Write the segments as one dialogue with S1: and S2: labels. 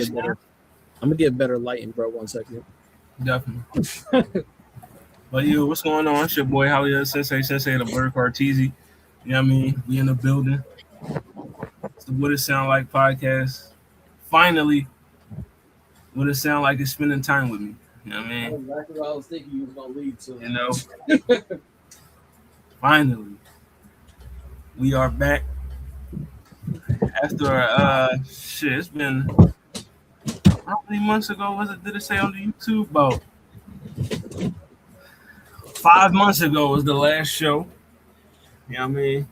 S1: embarrassing.
S2: I'm gonna get better lighting, bro. 1 second.
S1: Definitely. But yo, what's going on? It's your boy Halia Sensei the Bird Cartesi. You know what I mean? We in the building. It's the What It Sound Like podcast. Finally, what it sound like is spending time with me. You know what I mean?
S2: Exactly what I was thinking you was gonna lead to.
S1: You know? Finally. We are back after shit, it's been how many months ago was it? Did it say on the YouTube? About 5 months ago was the last show. You know what I mean?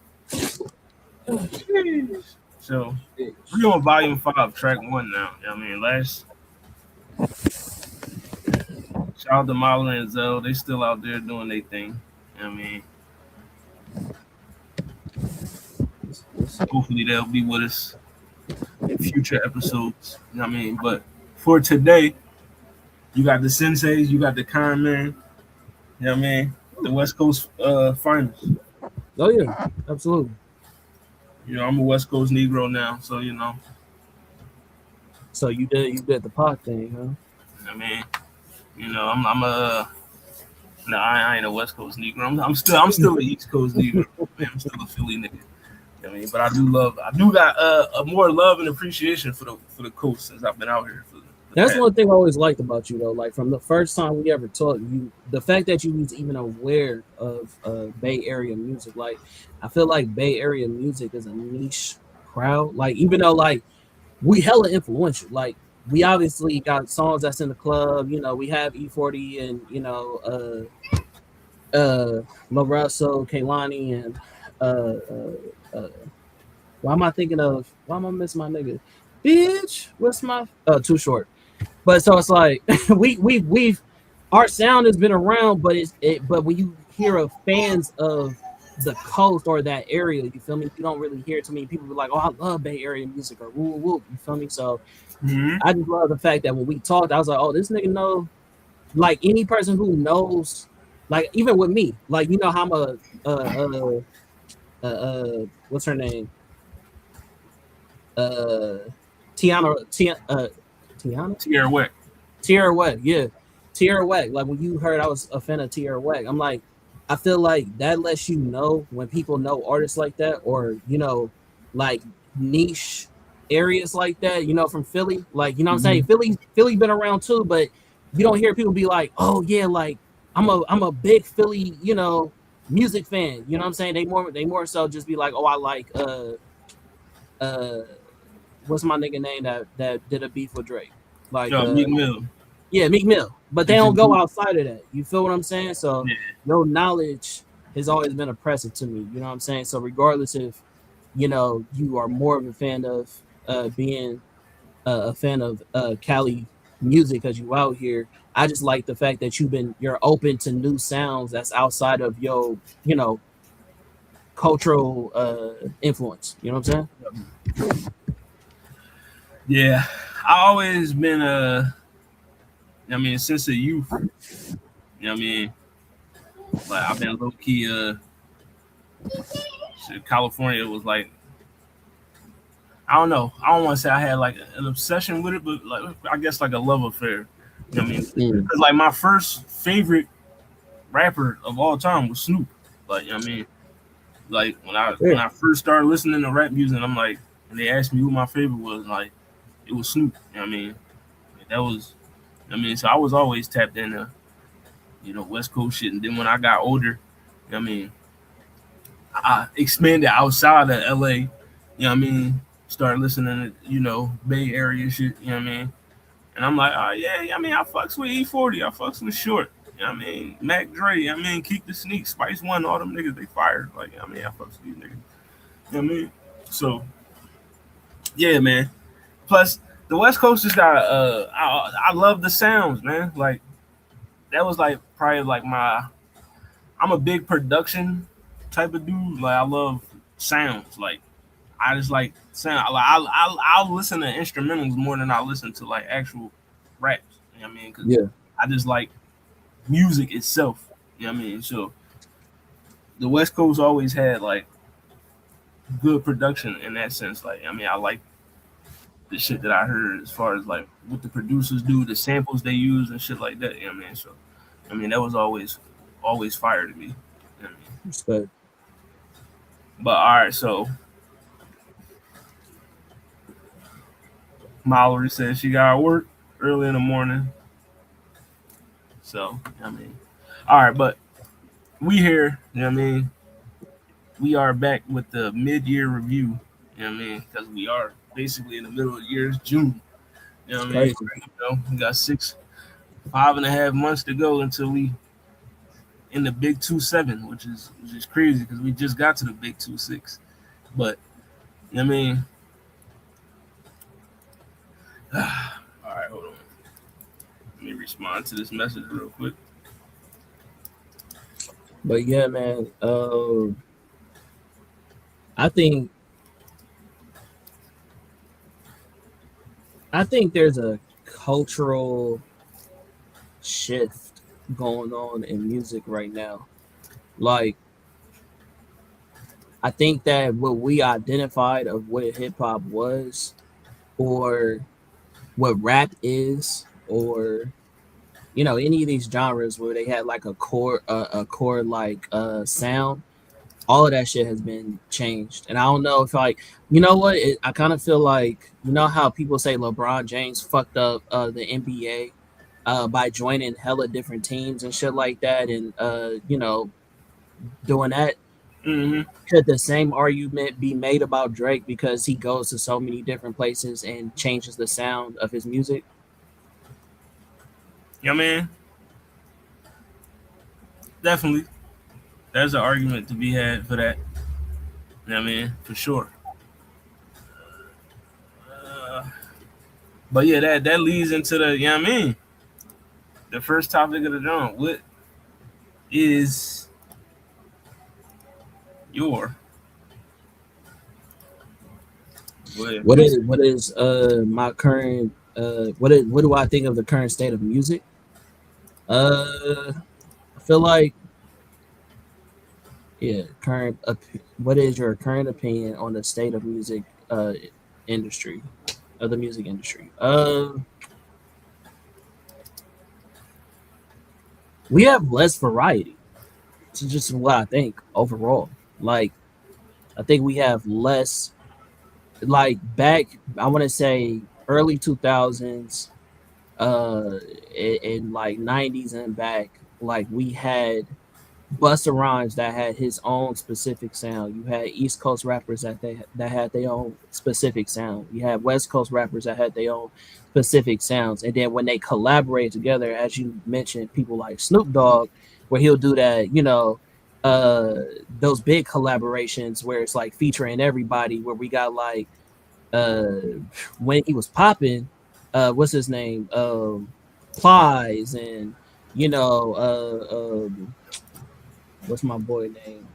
S1: So we're on volume 5, track 1 now. You know what I mean? Shout out to Marlon and Zell. They still out there doing their thing. You know what I mean? Hopefully they'll be with us in future episodes. You know what I mean? But for today, you got the Senseis, you got the Con Man. You know what I mean? The West Coast finals.
S2: Oh yeah, absolutely.
S1: You know, I'm a West Coast Negro now, so you know.
S2: So you did the pod thing, huh?
S1: I mean, you know, I'm a no, I ain't a West Coast Negro. I'm still an East Coast Negro. I'm still a Philly nigga. You know what I mean, but I do got a more love and appreciation for the coast since I've been out here.
S2: That's one thing I always liked about you, though. Like from the first time we ever talked, the fact that you was even aware of Bay Area music. Like, I feel like Bay Area music is a niche crowd. Like, even though like we hella influential. Like, we obviously got songs that's in the club. You know, we have E40 and Lorenzo, Kaylani, and why am I thinking of? Why am I missing my nigga? Bitch, what's my Too Short? But so it's like we've our sound has been around, but but when you hear of fans of the coast or that area, you feel me? You don't really hear too many people be like, "Oh, I love Bay Area music" or "Woo woo," you feel me? So I just love the fact that when we talked, I was like, "Oh, this nigga know." Like any person who knows, like even with me, like you know how I'm what's her name? Tiana
S1: Tierra Whack.
S2: Tierra Whack, yeah. Tierra Whack. Like when you heard I was a fan of Tierra Whack, I'm like, I feel like that lets you know when people know artists like that, or you know, like niche areas like that, you know, from Philly. Like, you know what I'm saying? Philly been around too, but you don't hear people be like, oh yeah, like I'm a big Philly, you know, music fan. You know what I'm saying? They more so just be like, oh, I like what's my nigga name that did a beef with Drake? Like
S1: Meek Mill.
S2: Yeah, Meek Mill. But they don't go outside of that. You feel what I'm saying? So your knowledge has always been impressive to me. You know what I'm saying? So regardless if you know you are more of a fan of being a fan of Cali music because you out here, I just like the fact that you're open to new sounds that's outside of your, you know, cultural influence. You know what I'm saying?
S1: Yeah, I always been I mean, since a youth, you know what I mean? Like I've been low key California was like, I don't know. I don't want to say I had like an obsession with it, but like I guess like a love affair. You know what I mean? Because like my first favorite rapper of all time was Snoop. Like, you know what I mean? Like when I first started listening to rap music, I'm like, and they asked me who my favorite was, like it was Snoop. You know what I mean? Like, that was, I mean, so I was always tapped into, you know, West Coast shit. And then when I got older, you know what I mean, I expanded outside of LA. You know what I mean? Started listening to, you know, Bay Area shit. You know what I mean? And I'm like, oh yeah, I mean, I fucks with E40, I fucks with Short. You know what I mean? Mac Dre, I mean, Keep the Sneak, Spice One, all them niggas, they fired. Like, I mean, I fucks with these niggas. You know what I mean? So, yeah, man. Plus, the West Coast just got, I love the sounds, man. Like, that was like probably like I'm a big production type of dude. Like, I love sounds. Like, I just like sound. Like, I'll listen to instrumentals more than I listen to like actual raps. You know what I mean? Cause I just like music itself. You know what I mean? So the West Coast always had like good production in that sense. Like, I mean, I like the shit that I heard as far as like what the producers do, the samples they use and shit like that. You know what I mean? So I mean that was always fire to me. You know what I mean?
S2: Respect.
S1: But all right, so Mallory says she got to work early in the morning. So I mean, all right, but we here. You know what I mean? We are back with the mid-year review. You know what I mean? Because we are basically in the middle of the year. It's June. You know what I mean?
S2: Crazy.
S1: We got 5.5 months to go until we in the big 2-7, which is crazy because we just got to the big 2-6. But you know what I mean? All right, hold on. Let me respond to this message real quick.
S2: But yeah, man. I think there's a cultural shift going on in music right now. Like, I think that what we identified of what hip hop was, or what rap is, or any of these genres where they had like a core like sound, all of that shit has been changed. And I don't know if like I kind of feel like how people say LeBron James fucked up the NBA by joining hella different teams and shit like that, and doing that.
S1: Mm-hmm.
S2: Could the same argument be made about Drake because he goes to so many different places and changes the sound of his music?
S1: You know what I mean? Definitely. There's an argument to be had for that. You know what I mean? For sure. But yeah, that leads into the, you know what I mean? The first topic of the joint. What is your
S2: What is my current what do I think of the current state of music? I feel like what is your current opinion on the state of music industry, of the music industry? We have less variety. It's just what I think overall. Like, I think we have less, like, back, I want to say early 2000s, in like 90s and back, like we had Busta Rhymes that had his own specific sound. You had East Coast rappers that had their own specific sound. You had West Coast rappers that had their own specific sounds. And then when they collaborate together, as you mentioned, people like Snoop Dogg, where he'll do that, those big collaborations where it's like featuring everybody, where we got like when he was popping, what's his name? Plies, and what's my boy name?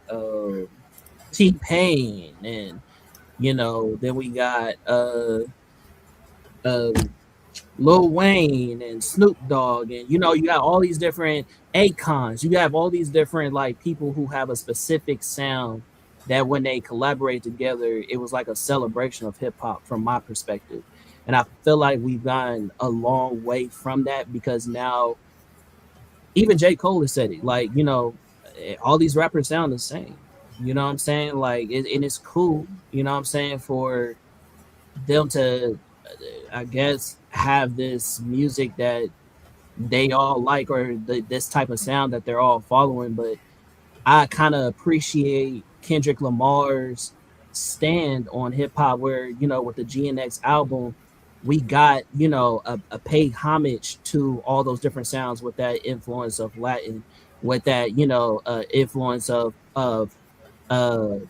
S2: T-Pain, and then we got Lil Wayne and Snoop Dogg, and you got all these different Akons. You have all these different like people who have a specific sound that when they collaborate together, it was like a celebration of hip hop from my perspective. And I feel like we've gotten a long way from that, because now even J. Cole has said it, like, all these rappers sound the same. You know what I'm saying? Like, and it's cool, you know what I'm saying, for them to, I guess, have this music that they all like, or this type of sound that they're all following. But I kind of appreciate Kendrick Lamar's stand on hip hop, where, with the GNX album, we got, a paid homage to all those different sounds, with that influence of Latin, with that, influence of 80s,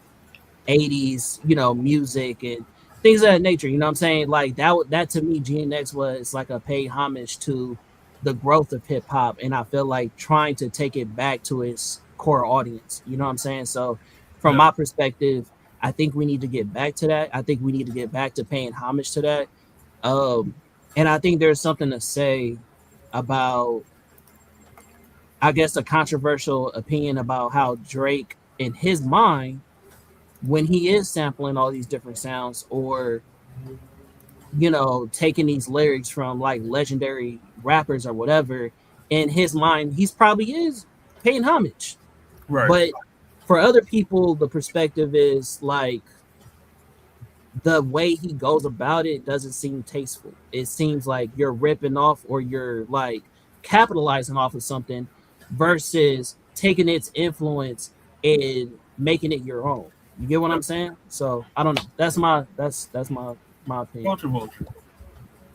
S2: music and things of that nature. You know what I'm saying? Like that to me, GNX was like a paid homage to the growth of hip hop, and I feel like trying to take it back to its core audience. You know what I'm saying? So from my perspective, I think we need to get back to that. I think we need to get back to paying homage to that. And I think there's something to say about, I guess, a controversial opinion about how Drake, in his mind, when he is sampling all these different sounds, or you know, taking these lyrics from like legendary rappers or whatever. In his mind, he's probably is paying homage.
S1: Right.
S2: But for other people, the perspective is like the way he goes about it doesn't seem tasteful. It seems like you're ripping off or you're like capitalizing off of something versus taking its influence and making it your own. You get what I'm saying? So I don't know. That's my opinion.
S1: Culture vulture.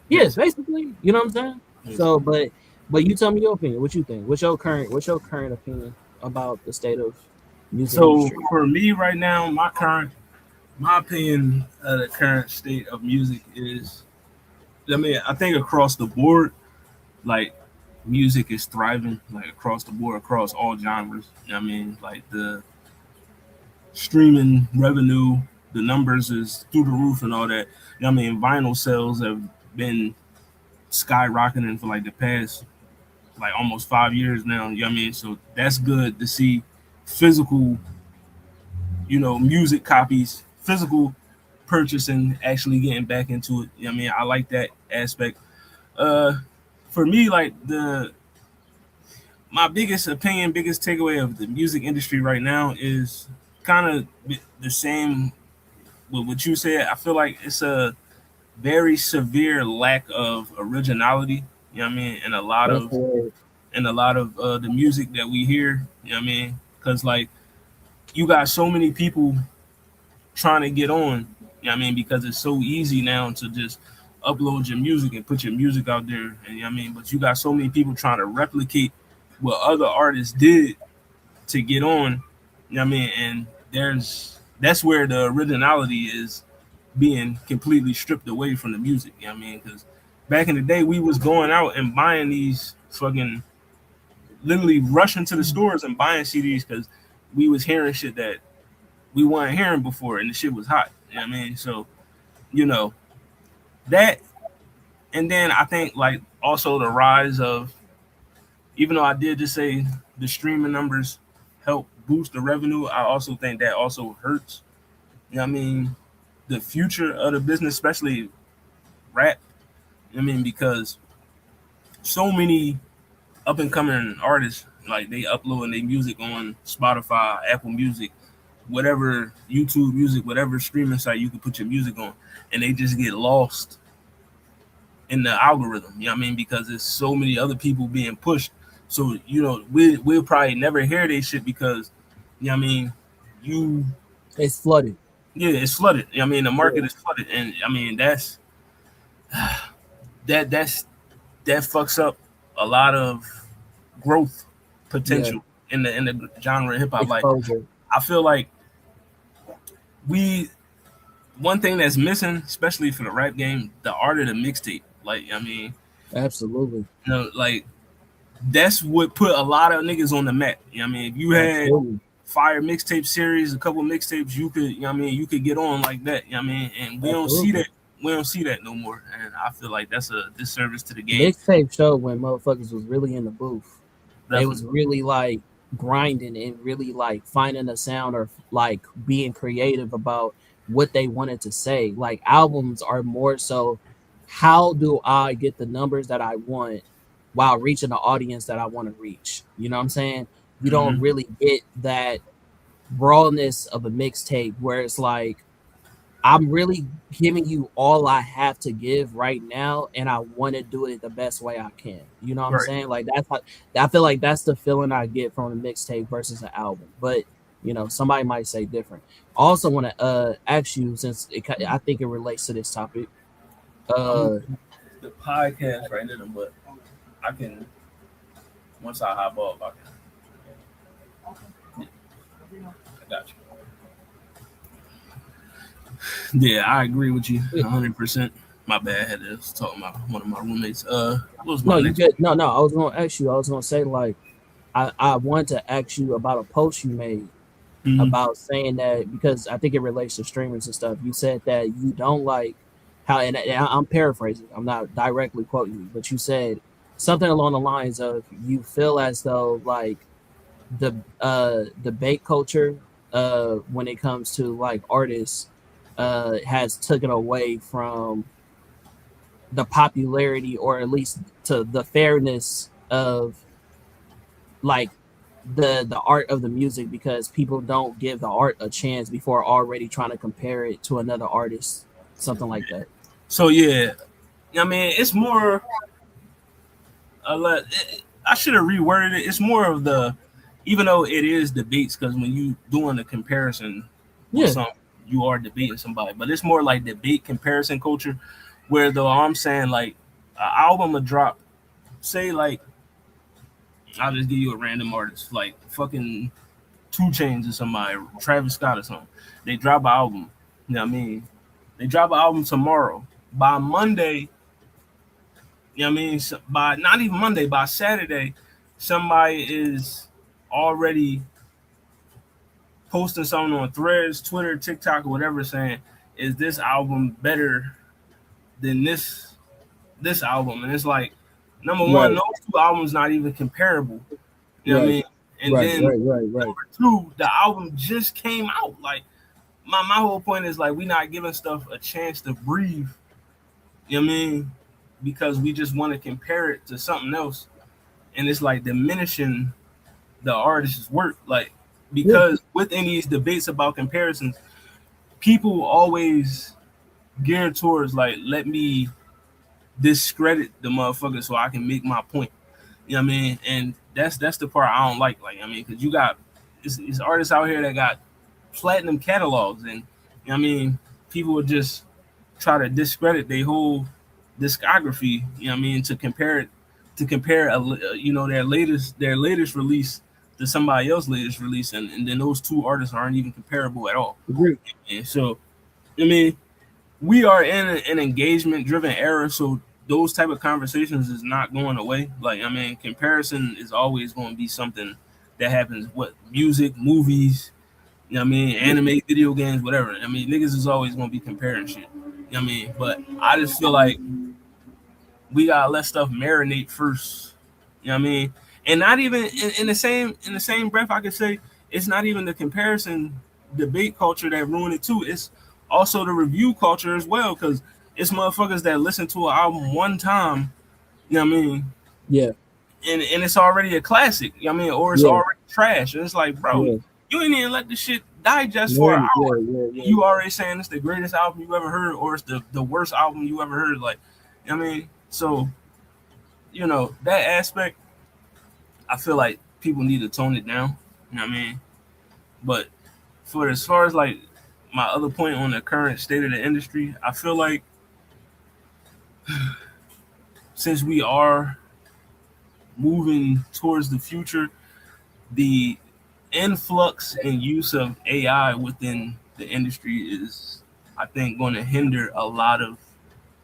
S2: Yes,
S1: Yes.
S2: basically. You know what I'm saying?
S1: Yes.
S2: So but you tell me your opinion. What you think? What's your current opinion about the state of music
S1: So
S2: industry?
S1: for me right now, my opinion of the current state of music is, I mean, I think across the board, like music is thriving, like across the board, across all genres. I mean, like the streaming revenue, the numbers is through the roof and all that. I mean, vinyl sales have been skyrocketing for like the past like almost 5 years now. You know what I mean? So that's good to see physical, music copies, physical purchasing, actually getting back into it. You know what I mean? I like that aspect. Uh for me, like the my biggest opinion, biggest takeaway of the music industry right now is kind of the same with what you said. I feel like it's a very severe lack of originality. You know what I mean? And a lot
S2: That's
S1: of
S2: the word.
S1: the music that we hear. You know what I mean? Because like you got so many people trying to get on. You know what I mean? Because it's so easy now to just upload your music and put your music out there. And you know what I mean? But you got so many people trying to replicate what other artists did to get on. You know what I mean? And that's where the originality is being completely stripped away from the music. You know what I mean? Because back in the day, we was going out and buying these fucking, literally rushing to the stores and buying CDs because we was hearing shit that we weren't hearing before, and the shit was hot. You know what I mean? So you know that, and then I think like also the rise of, even though I did just say the streaming numbers help boost the revenue, I also think that also hurts. You know what I mean? The future of the business, especially rap. I mean, because so many up and coming artists, like they uploading their music on Spotify, Apple Music, whatever, YouTube Music, whatever streaming site you can put your music on, and they just get lost in the algorithm. You know what I mean? Because there's so many other people being pushed. So we'll probably never hear they shit because, you know what I mean, you
S2: It's flooded.
S1: yeah, it's flooded. You know what I mean, the market
S2: Yeah.
S1: is flooded, and I mean that's that fucks up a lot of growth
S2: Yeah.
S1: potential in the genre of hip hop. Like
S2: Exposure.
S1: I feel like we one thing that's missing, especially for the rap game, the art of the mixtape. Like I mean,
S2: Absolutely.
S1: like that's what put a lot of niggas on the map. You know what I mean? If you had
S2: Absolutely.
S1: fire mixtape series, a couple mixtapes, you could, you know what I mean, you could get on like that. You know what I mean? And we don't see
S2: Absolutely.
S1: that. We don't see that no more. And I feel like that's a disservice to the game.
S2: Mixtape showed when motherfuckers was really in the booth. They was
S1: Definitely.
S2: really like grinding and really like finding a sound or like being creative about what they wanted to say. Like albums are more so how do I get the numbers that I want while reaching the audience that I want to reach? You know what I'm saying? You don't
S1: Mm-hmm.
S2: really get that rawness of a mixtape where it's like I'm really giving you all I have to give right now, and I want to do it the best way I can. You know what I'm
S1: Right.
S2: saying? Like that's how I feel like that's the feeling I get from a mixtape versus an album. But somebody might say different. I also want to ask you since I think it relates to this topic.
S1: I'm
S2: Uh,
S1: the podcast right now, but I can, once I hop off, I got you. Yeah, I agree with you 100%. My bad. I had to talk about one of my roommates. What was my
S2: no, you
S1: next
S2: get no. I was gonna ask you. I was gonna say like I want to ask you about a post you made
S1: one?
S2: about saying that because I think it relates to streamers and stuff. You said that you don't like how, and I'm paraphrasing. I'm not directly quoting you, but you said something along the lines of you feel as though like the debate culture when it comes to like artists has taken away from the popularity, or at least to the fairness of like the art of the music, because people don't give the art a chance before already trying to compare it to another artist, something like that.
S1: So yeah, I mean, it's more. I should have reworded it. It's more of the, even though it is debates, because when you doing a comparison with
S2: Yeah,
S1: some, you are debating somebody, but it's more like debate comparison culture, where though I'm saying like an album will drop, say like I'll just give you a random artist like fucking 2 Chainz or somebody, Travis Scott or something. They drop an album. You know what I mean? They drop an album tomorrow. By Monday, you know what I mean? By not even Monday, by Saturday, somebody is already posting something on Threads, Twitter, TikTok, or whatever, saying, "Is this album better than this album?" And it's like, number one,
S2: right,
S1: those two albums not even comparable. You know what I
S2: right,
S1: mean? And
S2: right,
S1: then
S2: right.
S1: number two, the album just came out. Like my whole point is like we not giving stuff a chance to breathe. You know what I mean? Because we just want to compare it to something else, and it's like diminishing the artist's work. Like
S2: Yeah,
S1: because within these debates about comparisons, people always geared towards like let me discredit the motherfucker so I can make my point. You know what I mean? And that's the part I don't like. Like I mean, because you got it's artists out here that got platinum catalogs, and you know what I mean, people would just try to discredit their whole discography. You know what I mean? To compare you know their latest release to somebody else's latest release, and then those two artists aren't even comparable at all.
S2: agree.
S1: And so I mean, we are in an engagement driven era, so those type of conversations is not going away. Like I mean, comparison is always going to be something that happens. What music, movies, you know what I mean, anime, video games, whatever. I mean, niggas is always going to be comparing shit. You know what I mean? But I just feel like we gotta let stuff marinate first. You know what I mean? And not even in the same breath, I could say it's not even the comparison debate culture that ruined it too. It's also the review culture as well, because it's motherfuckers that listen to an album one time. You know what I mean?
S2: Yeah,
S1: And it's already a classic. You know what I mean? Or it's
S2: yeah,
S1: already trash. And it's like, bro,
S2: yeah.
S1: you ain't even let the shit digest for an
S2: Learn, yeah,
S1: hour.
S2: yeah, yeah.
S1: You already saying it's the greatest album you ever heard, or it's the worst album you ever heard. Like, you know what I mean? So that aspect, I feel like people need to tone it down. You know what I mean? But for as far as like my other point on the current state of the industry, I feel like since we are moving towards the future, the influx and use of AI within the industry is, I think, going to hinder a lot of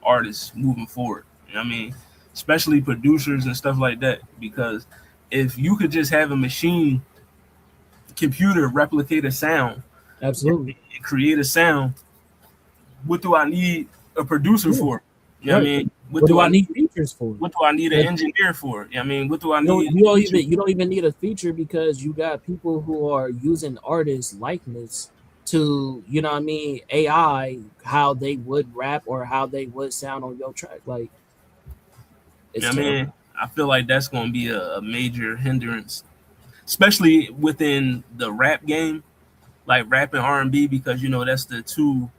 S1: artists moving forward. You know what I mean? Especially producers and stuff like that. Because if you could just have a machine computer replicate a sound
S2: Absolutely.
S1: and create a sound, what do I need a producer
S2: Yeah,
S1: for? You know what I
S2: right.
S1: mean? What
S2: What
S1: do
S2: do
S1: I
S2: I
S1: need?
S2: need features for?
S1: What do I need an
S2: But
S1: engineer for? You know what I mean? What do I
S2: you don't,
S1: need?
S2: you don't even you don't even need a feature, because you got people who are using artist likeness to, you know what I mean, AI, how they would rap or how they would sound on your track. Like,
S1: You
S2: it's
S1: know what I
S2: terrible.
S1: mean? I feel like that's going to be a major hindrance, especially within the rap game, like rap and R&B, because that's the two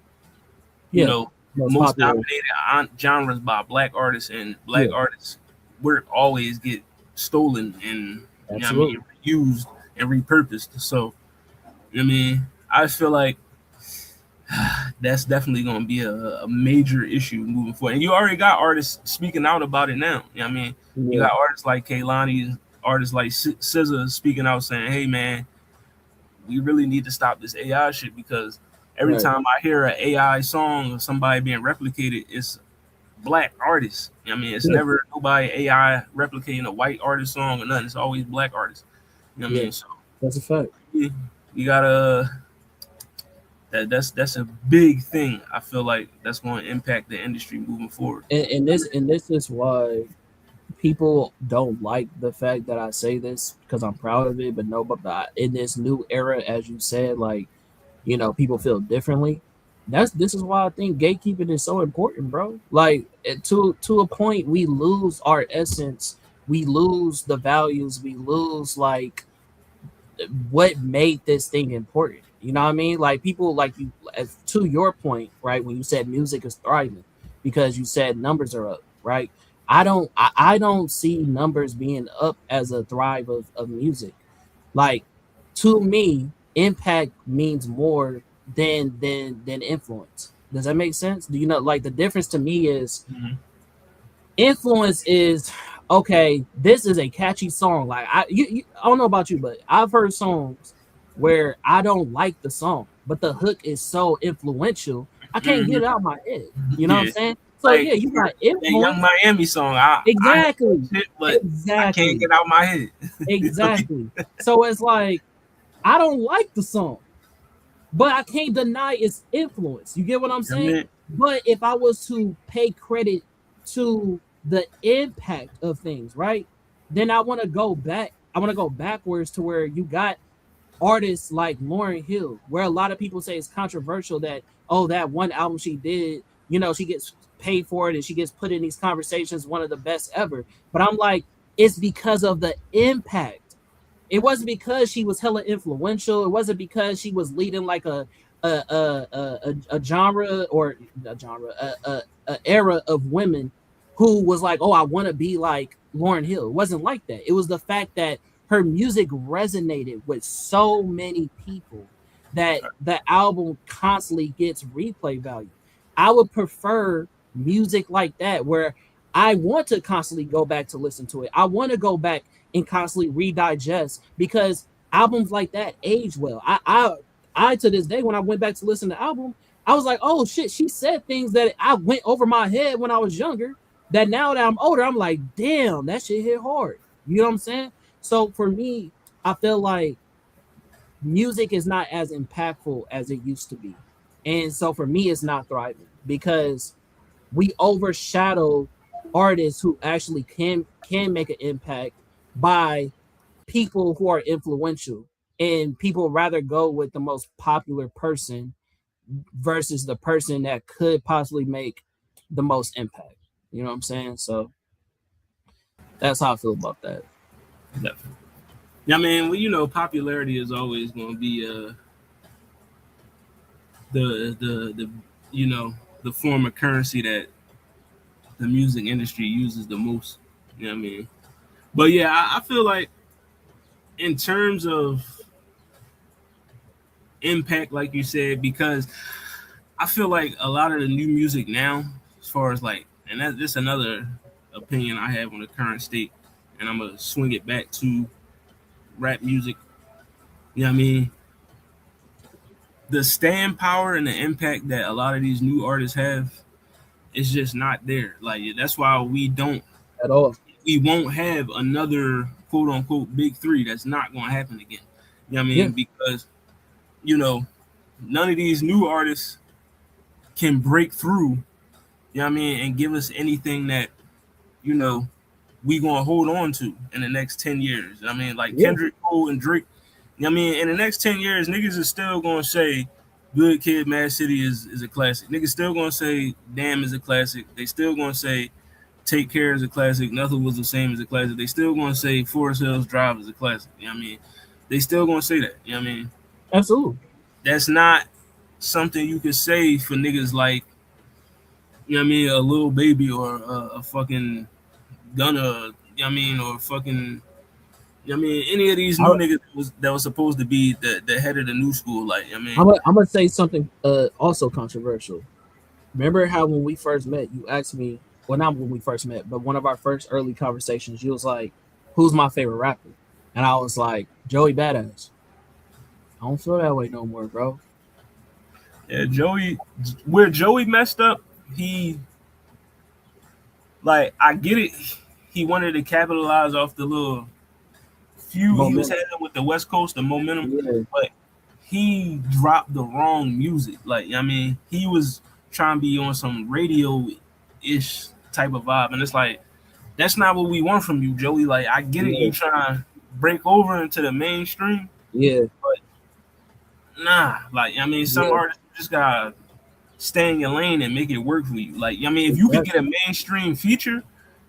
S1: you
S2: Yeah,
S1: know
S2: most
S1: most
S2: popular.
S1: dominated genres by black artists, and black
S2: Yeah,
S1: artists work always get stolen and what I mean
S2: absolutely.
S1: used and repurposed. So I mean, I just feel like that's definitely going to be a major issue moving forward. And you already got artists speaking out about it now. You know what I mean? You
S2: Yeah,
S1: got artists like Kaylani, artists like SZA speaking out saying, "Hey man, we really need to stop this AI shit, because every
S2: right.
S1: time I hear an AI song of somebody being replicated, it's black artists. I mean, it's
S2: Yeah,
S1: never nobody AI replicating a white artist song or nothing. It's always black artists. You know what I
S2: yeah,
S1: mean? So
S2: that's a fact.
S1: you gotta that's a big thing. I feel like that's going to impact the industry moving forward.
S2: And this is why people don't like the fact that I say this, because I'm proud of it. But no, but in this new era, as you said, like, people feel differently. this is why I think gatekeeping is so important, bro. Like to a point, we lose our essence, we lose the values, we lose like what made this thing important. You know what I mean? Like people like you, as to your point, right? When you said music is thriving because you said numbers are up, right? I don't see numbers being up as a thrive of music. Like to me, impact means more than influence. Does that make sense? Do you know like the difference to me is influence is okay, this is a catchy song. Like I don't know about you, but I've heard songs where I don't like the song, but the hook is so influential, I can't get it out of my head. You know what I'm
S1: Yeah,
S2: saying? So
S1: like
S2: yeah, you got
S1: that Young
S2: influence.
S1: Miami song. I heard that
S2: Exactly.
S1: shit, but I can't
S2: Exactly.
S1: get out my head.
S2: Exactly. So it's like I don't like the song, but I can't deny its influence. You get what I'm
S1: I
S2: saying?
S1: mean,
S2: But if I was to pay credit to the impact of things, right? Then I want to go back. I want to go backwards to where you got artists like Lauryn Hill, where a lot of people say it's controversial that, oh, that one album she did, you know, she gets paid for it and she gets put in these conversations, one of the best ever. But I'm like, it's because of the impact. It wasn't because she was hella influential. It wasn't because she was leading like a genre or a genre a era of women who was like, oh, I want to be like Lauryn Hill. It wasn't like that. It was the fact that her music resonated with so many people that the album constantly gets replay value. I would prefer music like that where I want to constantly go back to listen to it. I want to go back and constantly redigest because albums like that age well. I to this day when I went back to listen to the album, I was like, oh shit, she said things that I went over my head when I was younger. That now that I'm older, I'm like, damn, that shit hit hard. You know what I'm saying? So for me, I feel like music is not as impactful as it used to be. And so for me, it's not thriving because we overshadow artists who actually can make an impact by people who are influential, and people rather go with the most popular person versus the person that could possibly make the most impact. You know what I'm saying? So that's how I feel about that.
S1: definitely. Yeah, I mean, well, you know, popularity is always going to be the you know the form of currency that the music industry uses the most. You know what I mean? But yeah, I feel like in terms of impact, like you said, because I feel like a lot of the new music now, as far as like, and that's just another opinion I have on the current state, and I'm gonna swing it back to rap music. You know what I mean? The stand power and the impact that a lot of these new artists have is just not there. Like that's why
S2: At all.
S1: we won't have another quote unquote big three. That's not gonna happen again. You know what I
S2: Yeah,
S1: mean? Because you know, none of these new artists can break through, you know what I mean, and give us anything that, you know, we gonna hold on to in the next 10 years. I mean, like
S2: yeah,
S1: Kendrick Cole and Drake, you know what I mean, in the next 10 years, niggas is still gonna say Good Kid, Mad City is a classic. Niggas still gonna say Damn is a classic. They still gonna say Take Care is a classic. Nothing Was the Same as a classic. They still gonna say Forest Hills Drive is a classic. You know what I mean? They still gonna say that. You know what I mean?
S2: absolutely.
S1: That's not something you could say for niggas like, you know what I mean, a little baby or a fucking Gunna, you know what I mean, or fucking, you know what I mean, any of these
S2: I,
S1: new niggas that was supposed to be the head of the new school, like, you know what I mean,
S2: I'm gonna say something also controversial. Remember how when we first met, you asked me, well, not when we first met, but one of our first early conversations, you was like, who's my favorite rapper? And I was like, Joey Badass. I don't feel that way no more, bro.
S1: yeah, where Joey messed up, he, like, I get it, he wanted to capitalize off the little feud he was
S2: Momentum.
S1: having with the West Coast, the momentum,
S2: Yeah,
S1: but he dropped the wrong music. Like, I mean, he was trying to be on some radio ish type of vibe, and it's like that's not what we want from you, Joey. Like, I get it,
S2: yeah,
S1: you trying to break over into the mainstream,
S2: yeah,
S1: but nah. Like, I mean, some
S2: yeah.
S1: artists just got stay in your lane and make it work for you. Like, I mean, if you could get a mainstream feature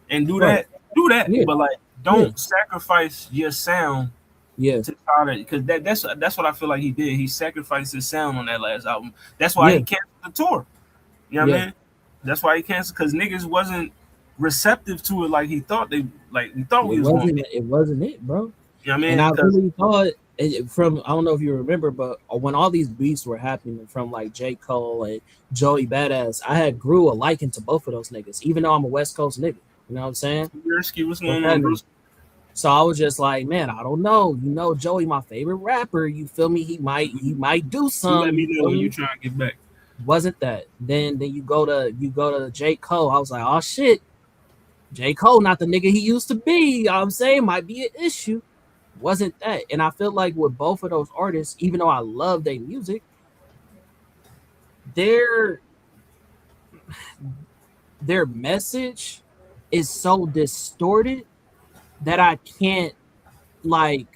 S1: and do
S2: Right.
S1: that, do that.
S2: Yeah.
S1: But like, don't sacrifice your sound
S2: Yeah.
S1: to try to, because that's what I feel like he did. He sacrificed his sound on that last album. That's why he canceled the tour. You know what I mean? That's why he canceled, because niggas wasn't receptive to it like he thought they we was going to.
S2: It wasn't it, bro.
S1: You know what I mean?
S2: And I really thought from, I don't know if you remember, but when all these beats were happening from like J. Cole and Joey Badass, I had grew a liking to both of those niggas, even though I'm a West Coast nigga. You know what I'm saying?
S1: What's going on, Bruce?
S2: So I was just like, man, I don't know. You know, Joey, my favorite rapper. You feel me? He might do something.
S1: Let me know when you try to get back.
S2: Wasn't that? Then you go to J. Cole. I was like, oh shit, J. Cole, not the nigga he used to be. You know what I'm saying? Might be an issue. Wasn't that? And I feel like with both of those artists, even though I love their music, their message is so distorted that I can't like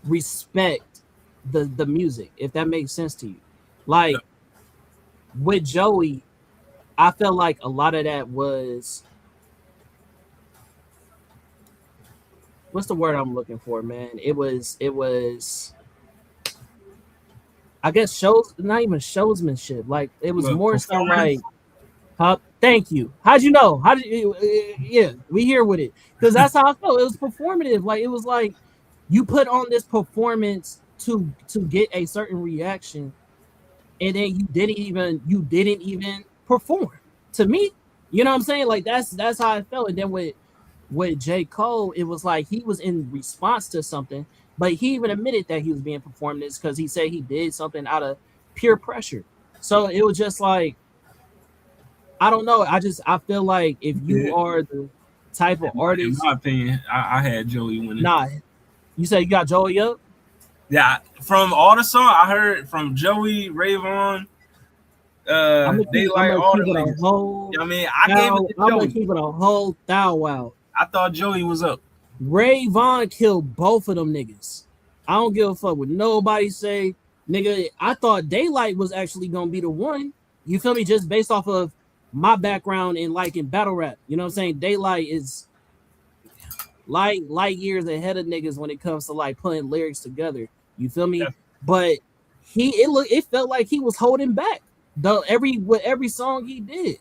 S2: respect the music, if that makes sense to you. Like with Joey, I felt like a lot of that was, what's the word I'm looking for, man? It was I guess not even showsmanship. Like it was more so like, thank you. How'd you know? How did you? Yeah, we here with it, because that's how I felt. It was performative. Like it was like you put on this performance to get a certain reaction, and then you didn't even perform. To me, you know what I'm saying? Like that's how I felt. And then with J. Cole, it was like he was in response to something, but he even admitted that he was being performative because he said he did something out of pure pressure. So it was just like, I don't know. I feel like if you are the type of artist,
S1: in my opinion, I had Joey winning.
S2: Nah, you said you got Joey up?
S1: Yeah, from all the songs I heard from Joey, Rayvon, Daylight, all the niggas. I mean, I gave it to Joey.
S2: I'm gonna keep it a whole thou.
S1: I thought Joey was up.
S2: Rayvon killed both of them niggas. I don't give a fuck what nobody say, nigga. I thought Daylight was actually gonna be the one. You feel me? Just based off of my background in liking battle rap. You know what I'm saying? Daylight is light years ahead of niggas when it comes to like putting lyrics together. You feel me? Yeah. But it felt like he was holding back with every song he did.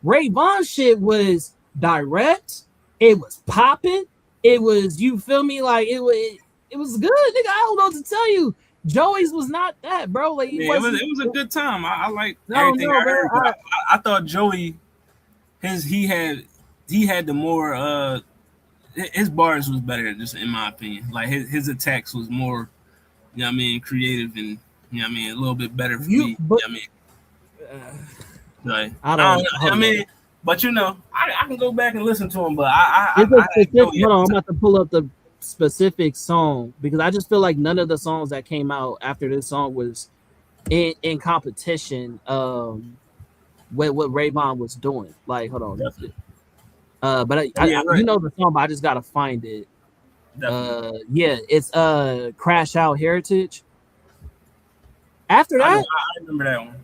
S2: Rayvon shit was direct. It was popping. It was, you feel me? Like it was good, nigga. I don't know what to tell you. Joey's was not that, bro. Like
S1: it was a good time. I like everything I heard. I thought Joey, he had the more his bars was better, just in my opinion. Like his attacks was more, you know what I mean, creative, and you know what I mean, a little bit better for me. But, you know what I mean? Like, I don't know. I mean, but you know, I can go back and listen to him, but hold on,
S2: I'm about to pull up the specific song because I just feel like none of the songs that came out after this song was in competition with what Rayvon was doing. Like, hold on. But I you know the song, but I just gotta find it. Yeah, it's Crash Out Heritage. After that,
S1: I remember that one.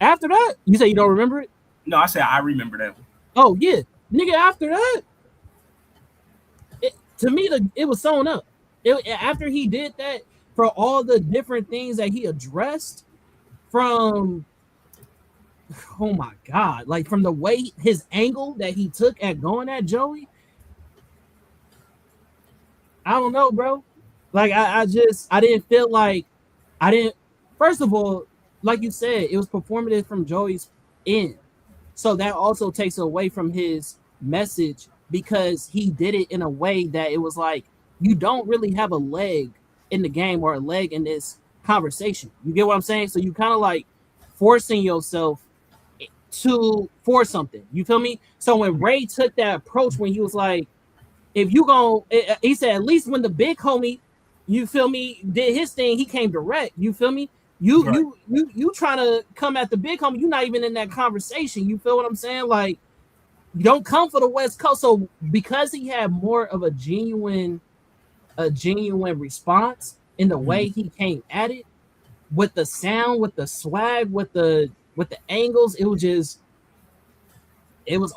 S2: After that, you say you don't remember it?
S1: No, I said I remember that one.
S2: Oh yeah, nigga. After that, to me, it was sewn up. After he did that, for all the different things that he addressed, from, oh my God, like from the way his angle that he took at going at Joey, I don't know, bro. Like I didn't feel like first of all, like you said, it was performative from Joey's end. So that also takes away from his message because he did it in a way that it was like, you don't really have a leg in the game or a leg in this conversation. You get what I'm saying? So you kind of like forcing yourself for something. You feel me? So when Ray took that approach, when he was like, if you he said, at least when the big homie, you feel me, did his thing, he came direct. You feel me? You trying to come at the big homie, you're not even in that conversation. You feel what I'm saying? Like, you don't come for the West Coast. So because he had more of a genuine response in the way he came at it, with the sound, with the swag, with the with the angles, it was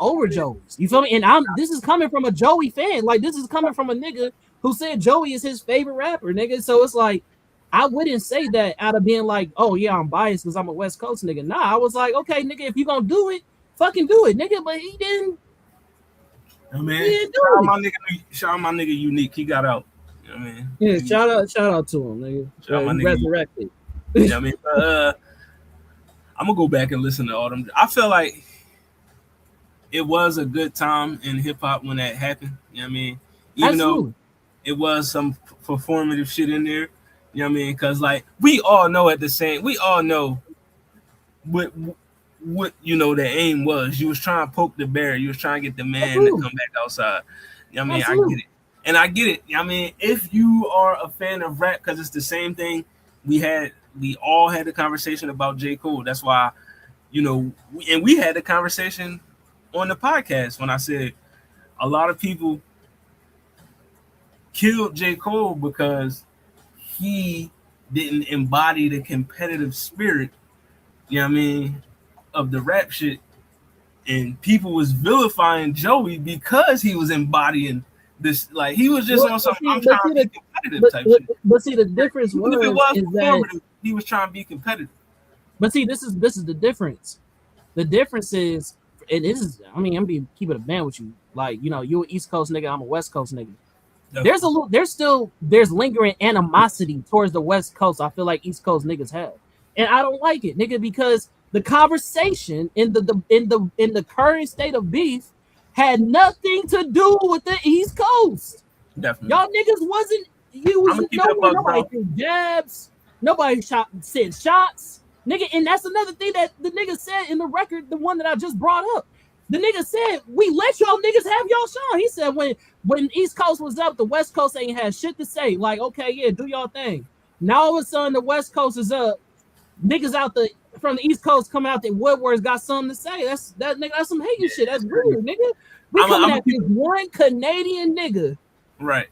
S2: over Joey's. You feel me? And this is coming from a Joey fan. Like, this is coming from a nigga who said Joey is his favorite rapper, nigga. So it's like, I wouldn't say that out of being like, oh yeah, I'm biased because I'm a West Coast nigga. Nah, I was like, okay, nigga, if you gonna do it, fucking do it, nigga. But he didn't.
S1: I mean, shout out my nigga Unique. He got out. You know what I mean?
S2: Yeah, shout out to him, nigga.
S1: Shout out my nigga
S2: resurrected.
S1: You know what I mean? I'm gonna go back and listen to all them. I feel like it was a good time in hip hop when that happened. You know what I mean? Even though it was some performative shit in there. You know what I mean? Because like we all know what you know the aim was. You was trying to poke the bear. You was trying to get the man to come back outside. You know what I mean? I get it. And I get it. I mean, if you are a fan of rap, because it's the same thing we all had the conversation about J. Cole. That's why, you know, we had the conversation on the podcast when I said a lot of people killed J. Cole because he didn't embody the competitive spirit, you know what I mean, of the rap shit. And people was vilifying Joey because he was embodying this, like he was just on some I'm trying to be competitive type shit.
S2: But see, the difference was
S1: that he was trying to be competitive.
S2: But see, this is the difference. The difference is, and this is, I mean, I'm being keeping a band with you. Like, you know, you're an East Coast nigga, I'm a West Coast nigga. Definitely. There's lingering animosity towards the West Coast. I feel like East Coast niggas have, and I don't like it, nigga, because the conversation in the current state of beef had nothing to do with the East Coast.
S1: Definitely.
S2: Y'all niggas wasn't. Nobody threw jabs. Nobody said shots, nigga. And that's another thing that the nigga said in the record, the one that I just brought up. The nigga said, we let y'all niggas have y'all shine. He said when East Coast was up, the West Coast ain't had shit to say. Like, okay, yeah, do y'all thing. Now all of a sudden the West Coast is up. Niggas from the East Coast coming out the woodworks got something to say. That's some hating shit. That's weird, nigga. We coming at this one Canadian nigga.
S1: Right.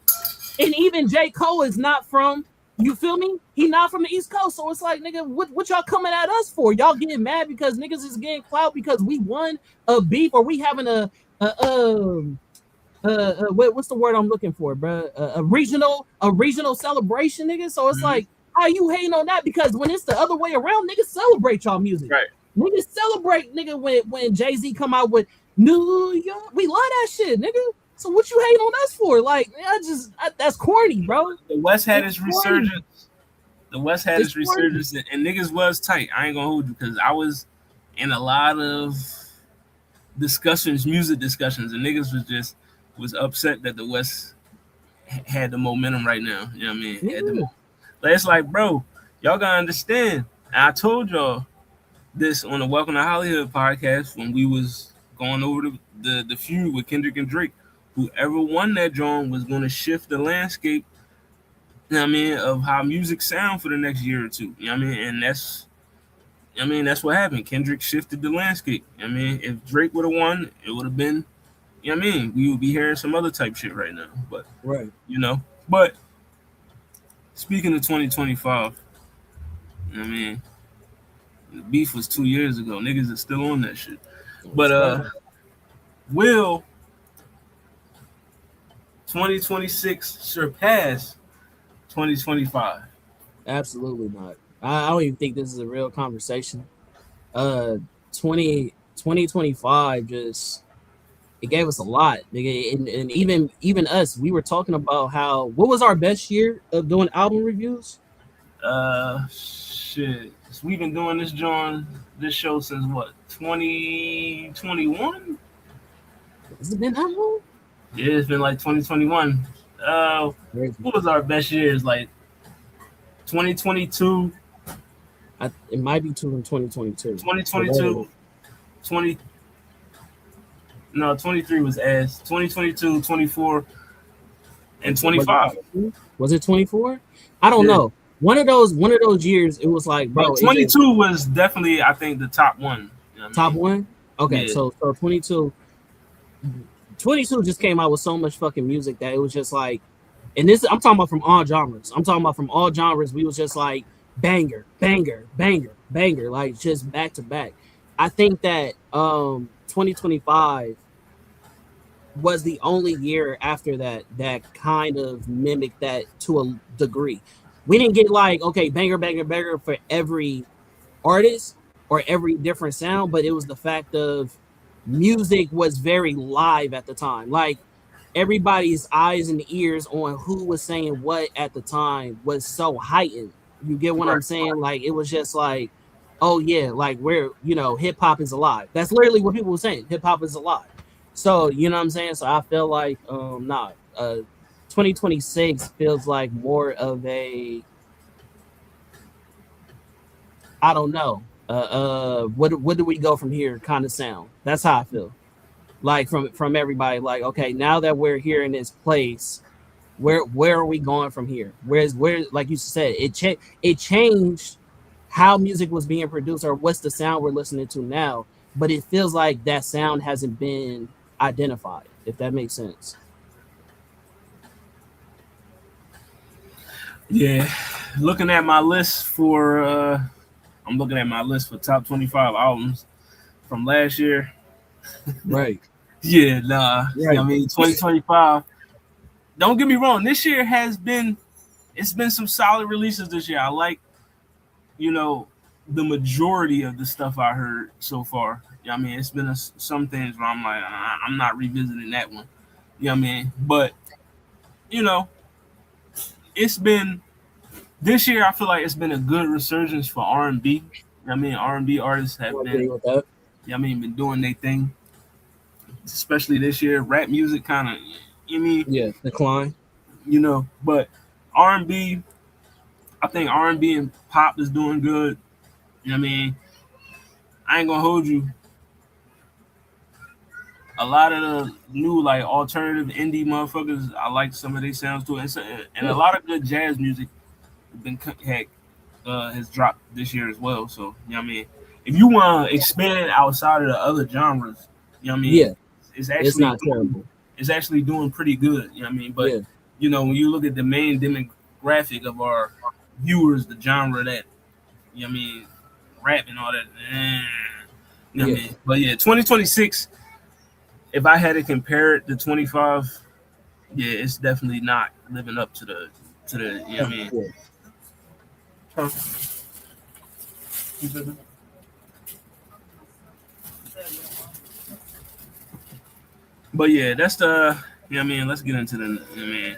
S2: And even J. Cole is not from, you feel me? He not from the East Coast. So it's like, nigga, what y'all coming at us for? Y'all getting mad because niggas is getting clout because we won a beef, or we having what's the word I'm looking for, bro? A regional celebration, nigga. So it's like, how you hating on that? Because when it's the other way around, niggas celebrate y'all music.
S1: Right.
S2: Niggas celebrate, nigga, when Jay-Z come out with New York. We love that shit, nigga. So what you hating on us for? Like, that's corny, bro.
S1: The West had its resurgence. The West had its resurgence, and niggas was tight. I ain't gonna hold you because I was in a lot of music discussions, and niggas was upset that the West had the momentum right now. You know what I mean?
S2: Yeah.
S1: But it's like, bro, y'all gotta understand. And I told y'all this on the Welcome to Hollywood podcast when we was going over the feud with Kendrick and Drake. Whoever won that drawing was going to shift the landscape, you know what I mean, of how music sound for the next year or two. You know what I mean? And that's what happened. Kendrick shifted the landscape. You know what I mean? If Drake would have won, it would have been, you know what I mean? We would be hearing some other type shit right now. But
S2: right,
S1: you know. But speaking of 2025, you know what I mean? The beef was 2 years ago. Niggas are still on that shit. But will 2026 surpass 2025?
S2: Absolutely not. I don't even think this is a real conversation. 2025 just, it gave us a lot, nigga. And even us, we were talking about what was our best year of doing album reviews?
S1: Shit. We've been doing this show since what, 2021?
S2: Has it been that long?
S1: Yeah, it's been like 2021. What was our best years? Like 2022.
S2: It might be 2022.
S1: 2022. 23 was ass. 2022, 24, and 25.
S2: Was it 24? I don't know. One of those years, it was like, bro.
S1: 22 was definitely, I think, the top one. You know
S2: top one? Okay, yeah. So 22 just came out with so much fucking music that it was just like, and this, I'm talking about from all genres. We was just like, banger, banger, banger, banger, like just back to back. I think that 2025 was the only year after that that kind of mimicked that to a degree. We didn't get like, okay, banger, banger, banger for every artist or every different sound, but it was the fact of music was very live at the time. Like everybody's eyes and ears on who was saying what at the time was so heightened. You get what
S1: Right.
S2: I'm saying? Like it was just like, oh yeah, like where hip hop is alive. That's literally what people were saying. Hip hop is alive. So you know what I'm saying? So I feel like 2026 feels like more of a, I don't know. What do we go from here? Kind of sound. That's how I feel. Like from everybody. Like, okay, now that we're here in this place, where are we going from here? Where like you said, it changed how music was being produced or what's the sound we're listening to now. But it feels like that sound hasn't been identified. If that makes sense.
S1: Yeah, looking at my list for I'm looking at my list for top 25 albums from last year.
S2: Right.
S1: Yeah, nah.
S2: Right.
S1: I mean, 2025. Don't get me wrong. This year it's been some solid releases this year. I like, you know, the majority of the stuff I heard so far. Yeah, I mean, it's been some things where I'm like, I'm not revisiting that one. You know what I mean? But, you know, it's been this year. I feel like it's been a good resurgence for R&B. You know what I mean, R&B artists have
S2: I agree
S1: been,
S2: with that.
S1: yeah, I mean, been doing their thing, especially this year. Rap music kind of, you mean,
S2: Yeah. Decline.
S1: but R&B, I think R&B and pop is doing good. You know what I mean? I ain't gonna hold you. A lot of the new like alternative indie motherfuckers, I like some of their sounds too, and a
S2: Yeah.
S1: lot of good jazz music been heck has dropped this year as well. So you know what I mean. If you want to expand outside of the other genres, you know what I
S2: Yeah.
S1: mean. It's
S2: It's
S1: actually
S2: not terrible.
S1: it's actually doing pretty good. You know what I mean. But
S2: Yeah.
S1: when you look at the main demographic of our viewers, the genre that you know what I mean, rap and all that. You know what I
S2: Yeah.
S1: mean. But yeah, 2026. If I had to compare it to 25, yeah, it's definitely not living up to the you know what I mean.
S2: Yeah.
S1: But yeah, that's the you know what I mean. Let's get into the you know what I mean.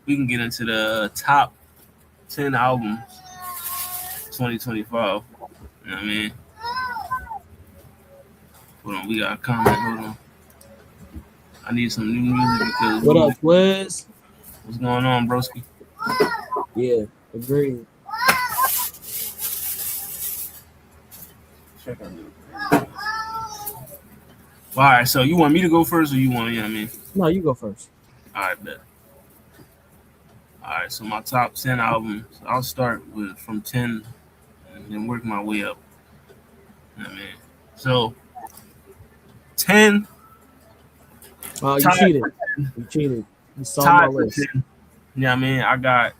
S1: We can get into the top 10 albums 2025. You know what I mean. Hold on, we got a comment. Hold on. I need some new music because
S2: What up,
S1: music.
S2: Wiz?
S1: What's going on, broski?
S2: Yeah. Agreed.
S1: Check on you. Well, all right, so you want me to go first, or you want you know what I mean?
S2: No, you go first.
S1: All right, bet. All right, so my top 10 albums. I'll start with from 10 and then work my way up. You know what I mean? So 10.
S2: You
S1: Tied
S2: cheated.
S1: for 10.
S2: You cheated. You saw my
S1: Tied for
S2: list.
S1: 10. You know what I mean? I got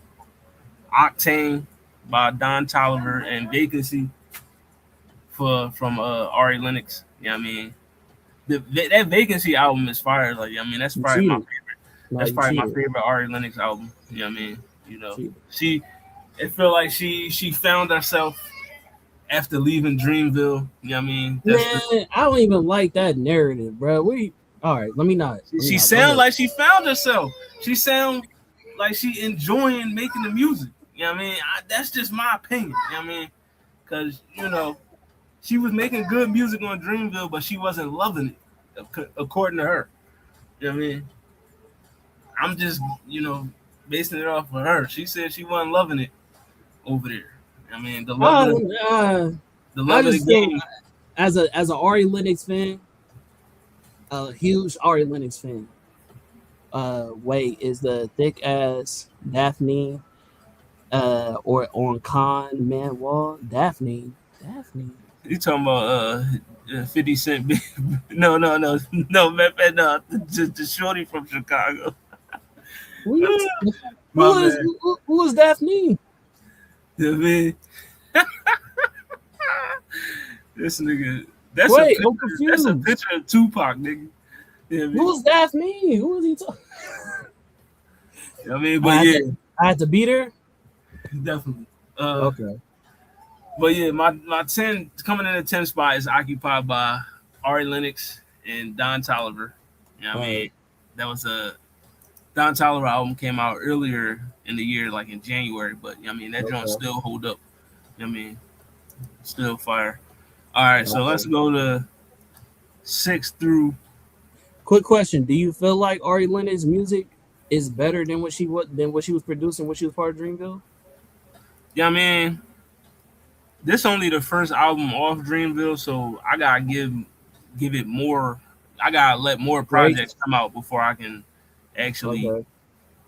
S1: Octane by Don Toliver and Vacancy from Ari Lennox. You know what I mean? That Vacancy album is fire. Like, I mean, that's
S2: You
S1: probably my
S2: cheated.
S1: favorite.
S2: No,
S1: That's
S2: you
S1: probably my
S2: cheated.
S1: favorite Ari Lennox album. You know what I mean?
S2: Cheated.
S1: It felt like she found herself after leaving Dreamville. You know what I mean?
S2: Man, I don't even like that narrative, bro. All right? Let me not.
S1: She
S2: Go
S1: sound
S2: ahead.
S1: like she found herself. She sound like she enjoying making the music. You know what I mean? That's just my opinion. You know what I mean? Because she was making good music on Dreamville, but she wasn't loving it, according to her. You know what I mean? I'm just basing it off of her. She said she wasn't loving it over there. I mean, the love of
S2: I
S1: the
S2: just feel
S1: game.
S2: as a Ari Lennox fan, a huge Ari Lennox fan. Wait, is the thick ass Daphne or on Con Man Wall? Daphne.
S1: You talking about 50 Cent? No, man, no, the shorty from Chicago.
S2: Who
S1: My
S2: is
S1: man.
S2: who is Daphne?
S1: You know what I mean? This nigga,
S2: Wait, I'm
S1: that's a
S2: confused.
S1: picture of Tupac, nigga. You know what I mean?
S2: Who's Daphne? Who is he talking?
S1: You know what I mean? But yeah,
S2: I had to beat her.
S1: definitely.
S2: Okay.
S1: But yeah, my 10 coming in the 10 spot is occupied by Ari Lennox and Don Toliver. You know what I mean?
S2: Right.
S1: That was a Don Toliver album came out earlier in the year, like in January, but you know what I mean that joint
S2: Okay.
S1: still hold up. You know what I mean? Still fire. All right, so let's
S2: Okay.
S1: go to 6 through.
S2: Quick question: do you feel like Ari Lennox's music is better than what she was producing when she was part of Dreamville?
S1: Yeah, I mean, this only the first album off Dreamville, so I gotta give it more. I gotta let more projects
S2: Grace.
S1: come out before I can actually,
S2: Okay.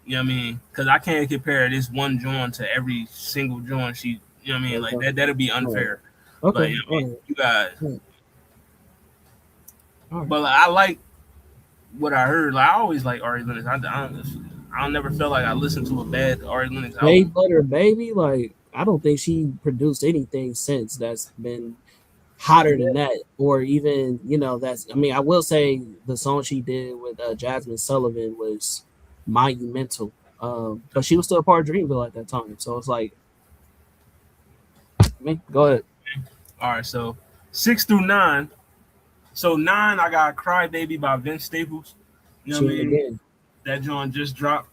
S1: you know what I mean? Because I can't compare this one joint to every single joint she, you know what I mean? Like
S2: Okay.
S1: that'd be
S2: All right.
S1: unfair. Like,
S2: Okay.
S1: you know what I
S2: All
S1: mean?
S2: right.
S1: You got,
S2: All right.
S1: but like, I like what I heard. Like I always like Ari Lennox. I never felt like I listened to a bad Ari Lennox
S2: Bay
S1: album.
S2: Butter Baby, like I don't think she produced anything since that's been hotter than that, or even that's. I mean, I will say the song she did with Jasmine Sullivan was monumental. But she was still a part of Dreamville at that time, so it's like, me go ahead.
S1: All right, so 6 through 9. So 9, I got "Cry Baby" by Vince Staples. You know
S2: She
S1: what I
S2: it
S1: mean?
S2: again.
S1: That joint just dropped.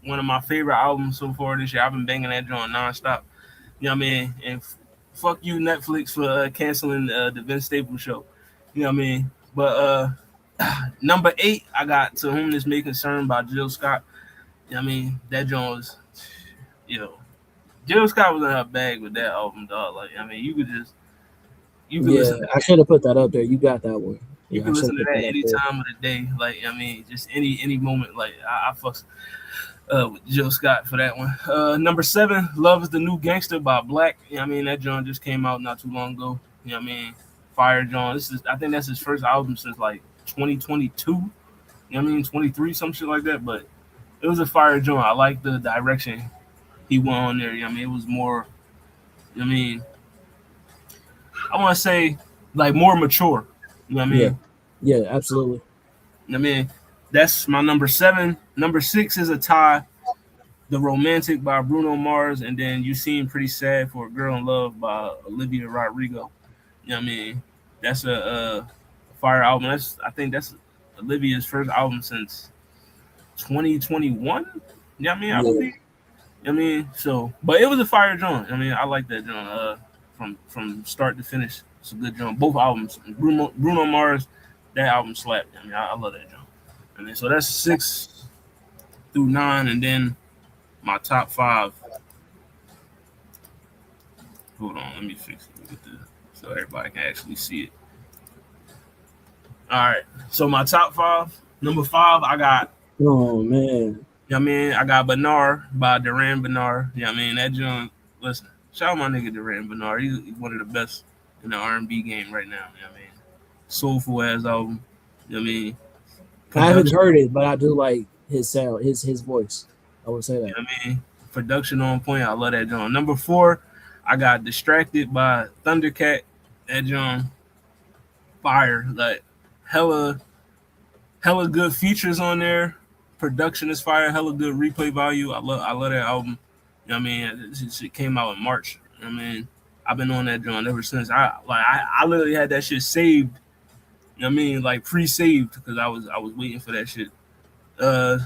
S1: One of my favorite albums so far this year. I've been banging that joint nonstop. You know what I mean? And fuck you, Netflix, for canceling the Vince Staples show. You know what I mean? But number 8, I got "To Whom This May Concern" by Jill Scott. You know what I mean? That joint was, you know, Jill Scott was in her bag with that album, dog. Like, I mean, you could
S2: Yeah,
S1: listen to
S2: I should have put that up there. You got that one.
S1: you
S2: Yeah, I
S1: can
S2: should
S1: listen
S2: have
S1: to
S2: put
S1: that
S2: that up
S1: any
S2: there.
S1: time of the day. Like, I mean, just any moment. Like, I fucks with Jill Scott for that one. Number 7, "Love Is the New Gangster" by Black. You know what I mean? That John just came out not too long ago. You know what I mean? Fire John. I think that's his first album since like 2022. You know what I mean? 23, some shit like that. But it was a fire John. I like the direction he went on there. You know what I mean? It was more, you know what I mean, I want to say like more mature. You know what I
S2: Yeah,
S1: mean?
S2: yeah, absolutely.
S1: I mean, that's my number 7. Number 6 is a tie. "The Romantic" by Bruno Mars, and then "You Seem Pretty Sad for a Girl in Love" by Olivia Rodrigo. You know what I mean? That's a fire album. I think that's Olivia's first album since 2021. You know what I mean? I
S2: Yeah,
S1: believe. You know what I mean? So, but it was a fire joint. I mean, I like that joint from start to finish. It's a good joint. Both albums. Bruno Mars, that album slapped. I mean, I love that joint. I mean, so that's 6 through 9, and then my top 5. Hold on, let me fix it with so everybody can actually see it. All right, so my top 5. Number 5, I got.
S2: oh man.
S1: You know what I mean? I got "Bernard" by Duran Bernard. You know what I mean? That joint. Listen, shout out my nigga Duran Bernard. He's one of the best in the R&B game right now. You know what I mean? Soulful ass album. You know what I mean?
S2: I haven't
S1: Production.
S2: heard it, but I do like his sound, his voice. I would say
S1: You
S2: that.
S1: know what I mean? Production on point. I love that joint. Number 4, I got "Distracted" by Thundercat. That joint fire. Like hella hella good features on there. Production is fire. Hella good replay value. I love that album. You know what I mean? It came out in March. You know what I mean? I've been on that joint ever since. I literally had that shit saved. You know what I mean? Like pre-saved because I was waiting for that shit.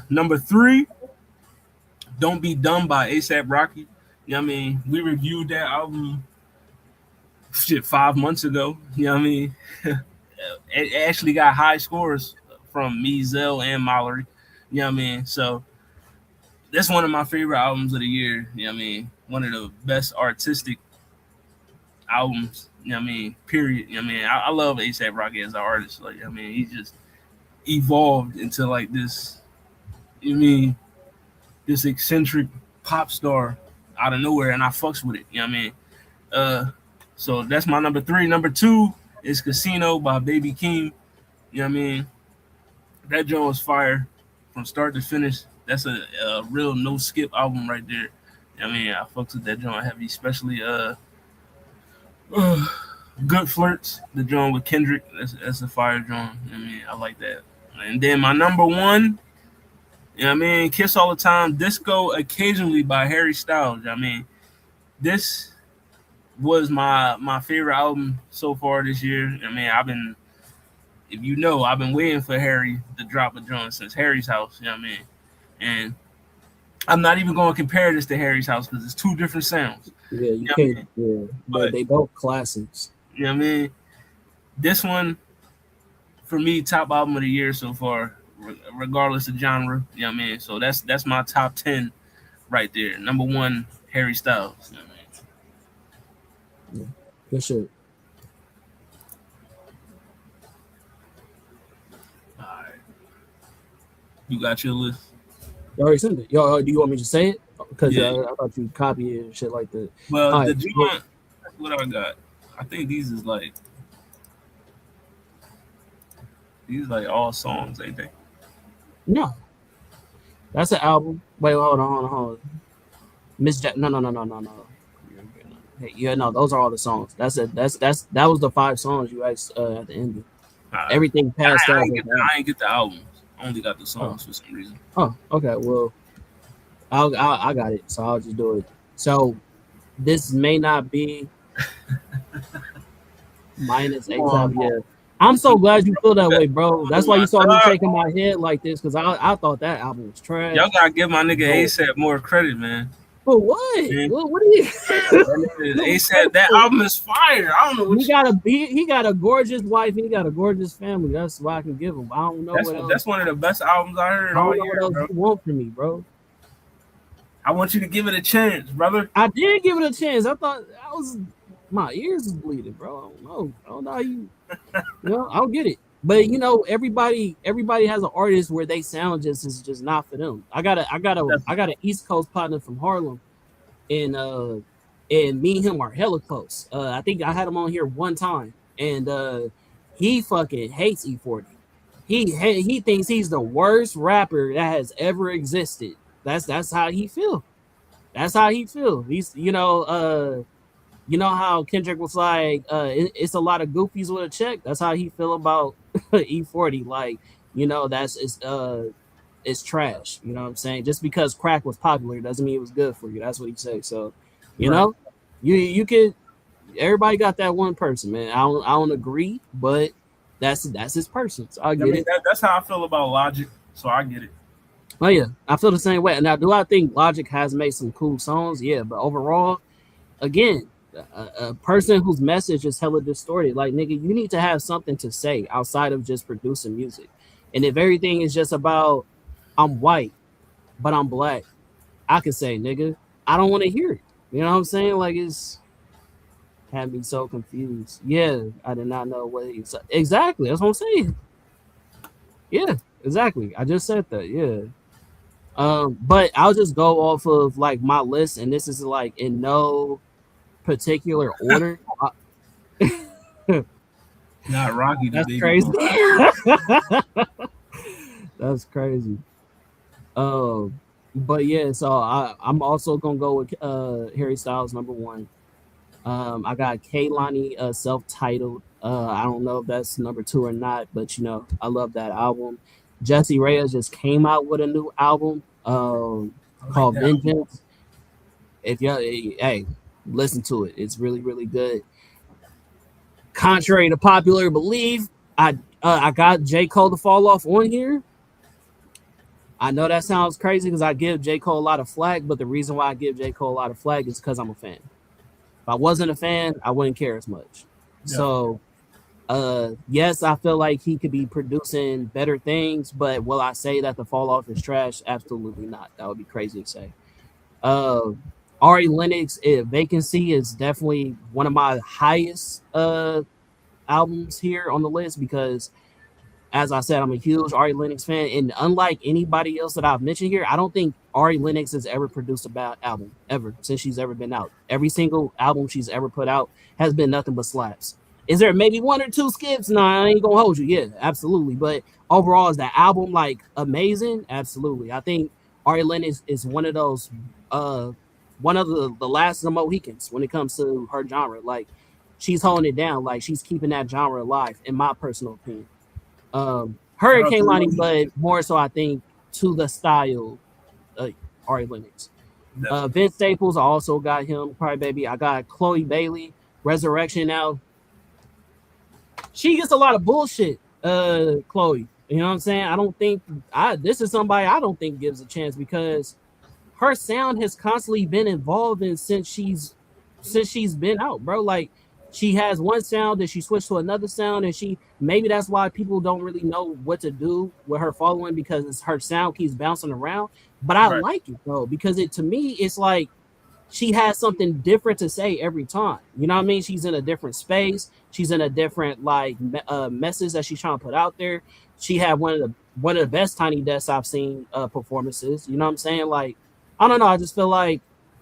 S1: Number 3, "Don't Be Dumb" by ASAP Rocky. You know what I mean? We reviewed that album shit 5 months ago. You know what I mean? It actually got high scores from me, Zell, and Mallory. You know what I mean? So that's one of my favorite albums of the year. You know what I mean? One of the best artistic albums. You know what I mean? Period. You know what I mean? I love ASAP Rocky as an artist. Like, I mean, he just evolved into like this, you know what I mean, this eccentric pop star out of nowhere, and I fucks with it. You know what I mean? Uh, so that's my number 3. Number 2 is "Casino" by Baby Keem. You know what I mean? That joint was fire from start to finish. That's a real no skip album right there. I mean, I fucks with that joint heavy, especially Good Flirts, the joint with Kendrick. That's a fire joint. I mean, I like that. And then my number one, you know what I mean, Kiss All the Time, Disco Occasionally by Harry Styles. I mean, this was my favorite album so far this year. I mean, if you know, I've been waiting for Harry to drop a joint since Harry's House. You know what I mean? And I'm not even going to compare this to Harry's House because it's two different sounds.
S2: Yeah, you can't. Yeah, but they both classics.
S1: You know what I mean? This one, for me, top album of the year so far, regardless of genre. You know what I mean? So that's my top 10 right there. Number one, Harry Styles. You know what I
S2: mean? Yeah, good shit.
S1: All right. You got your list?
S2: You already sent it. Yo, do you want me to say it? Because I thought you copy it and shit like that.
S1: Well, the joint, what I got, I think these like all songs, ain't they?
S2: No. That's an album. Wait, hold on. Miss Jack. No. Hey, yeah, no, those are all the songs. That was the 5 songs you asked at the end. Everything past that.
S1: I ain't get the albums. I only got the songs for some reason.
S2: Oh, okay. Well, I got it, so I'll just do it. So this may not be minus A$AP. Yeah, I'm so glad you feel that way, bro. That's why you saw me shaking my head like this, because I thought that album was trash.
S1: Y'all gotta give my nigga A$AP more credit, man.
S2: But what? What are you?
S1: A$AP, that album is fire. I don't know what
S2: he got a gorgeous wife. He got a gorgeous family. That's what I can give him. I don't know what else.
S1: That's one of the best albums I heard all year, bro.
S2: What else you want from me, bro?
S1: I want you to give it a chance, brother.
S2: I did give it a chance. I thought my ears is bleeding, bro. I don't know how you. I don't get it. But everybody has an artist where they sound just not for them. I got an East Coast partner from Harlem, and me and him are hella close. I think I had him on here one time, and he fucking hates E40. He thinks he's the worst rapper that has ever existed. That's how he feel. That's how he feel. He's you know how Kendrick was like, it's a lot of goofies with a check. That's how he feel about E40. Like, it's trash. You know what I'm saying? Just because crack was popular doesn't mean it was good for you. That's what he said. So, you could. Everybody got that one person, man. I don't agree, but that's his person. So I get it.
S1: That's how I feel about Logic. So I get it.
S2: Oh yeah, I feel the same way. Now, do I think Logic has made some cool songs? Yeah, but overall, again, a person whose message is hella distorted. Like, nigga, you need to have something to say outside of just producing music. And if everything is just about I'm white, but I'm black, I could say, nigga, I don't want to hear it. You know what I'm saying? Like, it's had me so confused. Yeah, I did not know what he said. Exactly, that's what I'm saying. Yeah, exactly. I just said that. Yeah. But I'll just go off of like my list, and this is like in no particular order.
S1: Not Rocky.
S2: That's crazy. That's crazy. But yeah, so I'm also gonna go with Harry Styles number 1. I got Kehlani self-titled. I don't know if that's number 2 or not, but I love that album. Jessie Reyez just came out with a new album called Vengeance. If y'all listen to it. It's really, really good. Contrary to popular belief, I got J. Cole to fall off on here. I know that sounds crazy because I give J. Cole a lot of flack, but the reason why I give J. Cole a lot of flack is because I'm a fan. If I wasn't a fan, I wouldn't care as much. Yeah. So, yes, I feel like he could be producing better things, but will I say that the fall off is trash? Absolutely not. That would be crazy to say. Ari Lennox, Vacancy is definitely one of my highest albums here on the list because, as I said, I'm a huge Ari Lennox fan, and unlike anybody else that I've mentioned here, I don't think Ari Lennox has ever produced a bad album ever since she's ever been out. Every single album she's ever put out has been nothing but slaps. Is there maybe 1 or 2 skips? No, I ain't gonna hold you. Yeah, absolutely. But overall, is the album like amazing? Absolutely. I think Ari Lennox is one of those one of the last of the Mohicans when it comes to her genre. Like she's holding it down, like she's keeping that genre alive, in my personal opinion. Her and Kehlani, but more so I think to the style Ari Lennox. Vince Staples, I also got him, Crybaby. I got Chloe Bailey, Resurrection now. She gets a lot of bullshit, Chloe. You know what I'm saying? I don't think this is somebody I don't think gives a chance because her sound has constantly been evolving since she's been out, bro. Like she has one sound and she switched to another sound, and maybe that's why people don't really know what to do with her following because her sound keeps bouncing around. But I like it though, because to me it's like she has something different to say every time. You know what I mean? She's in a different space. She's in a different message that she's trying to put out there. She had one of the best Tiny Desk I've seen performances. You know what I'm saying? Like, I don't know. I just feel like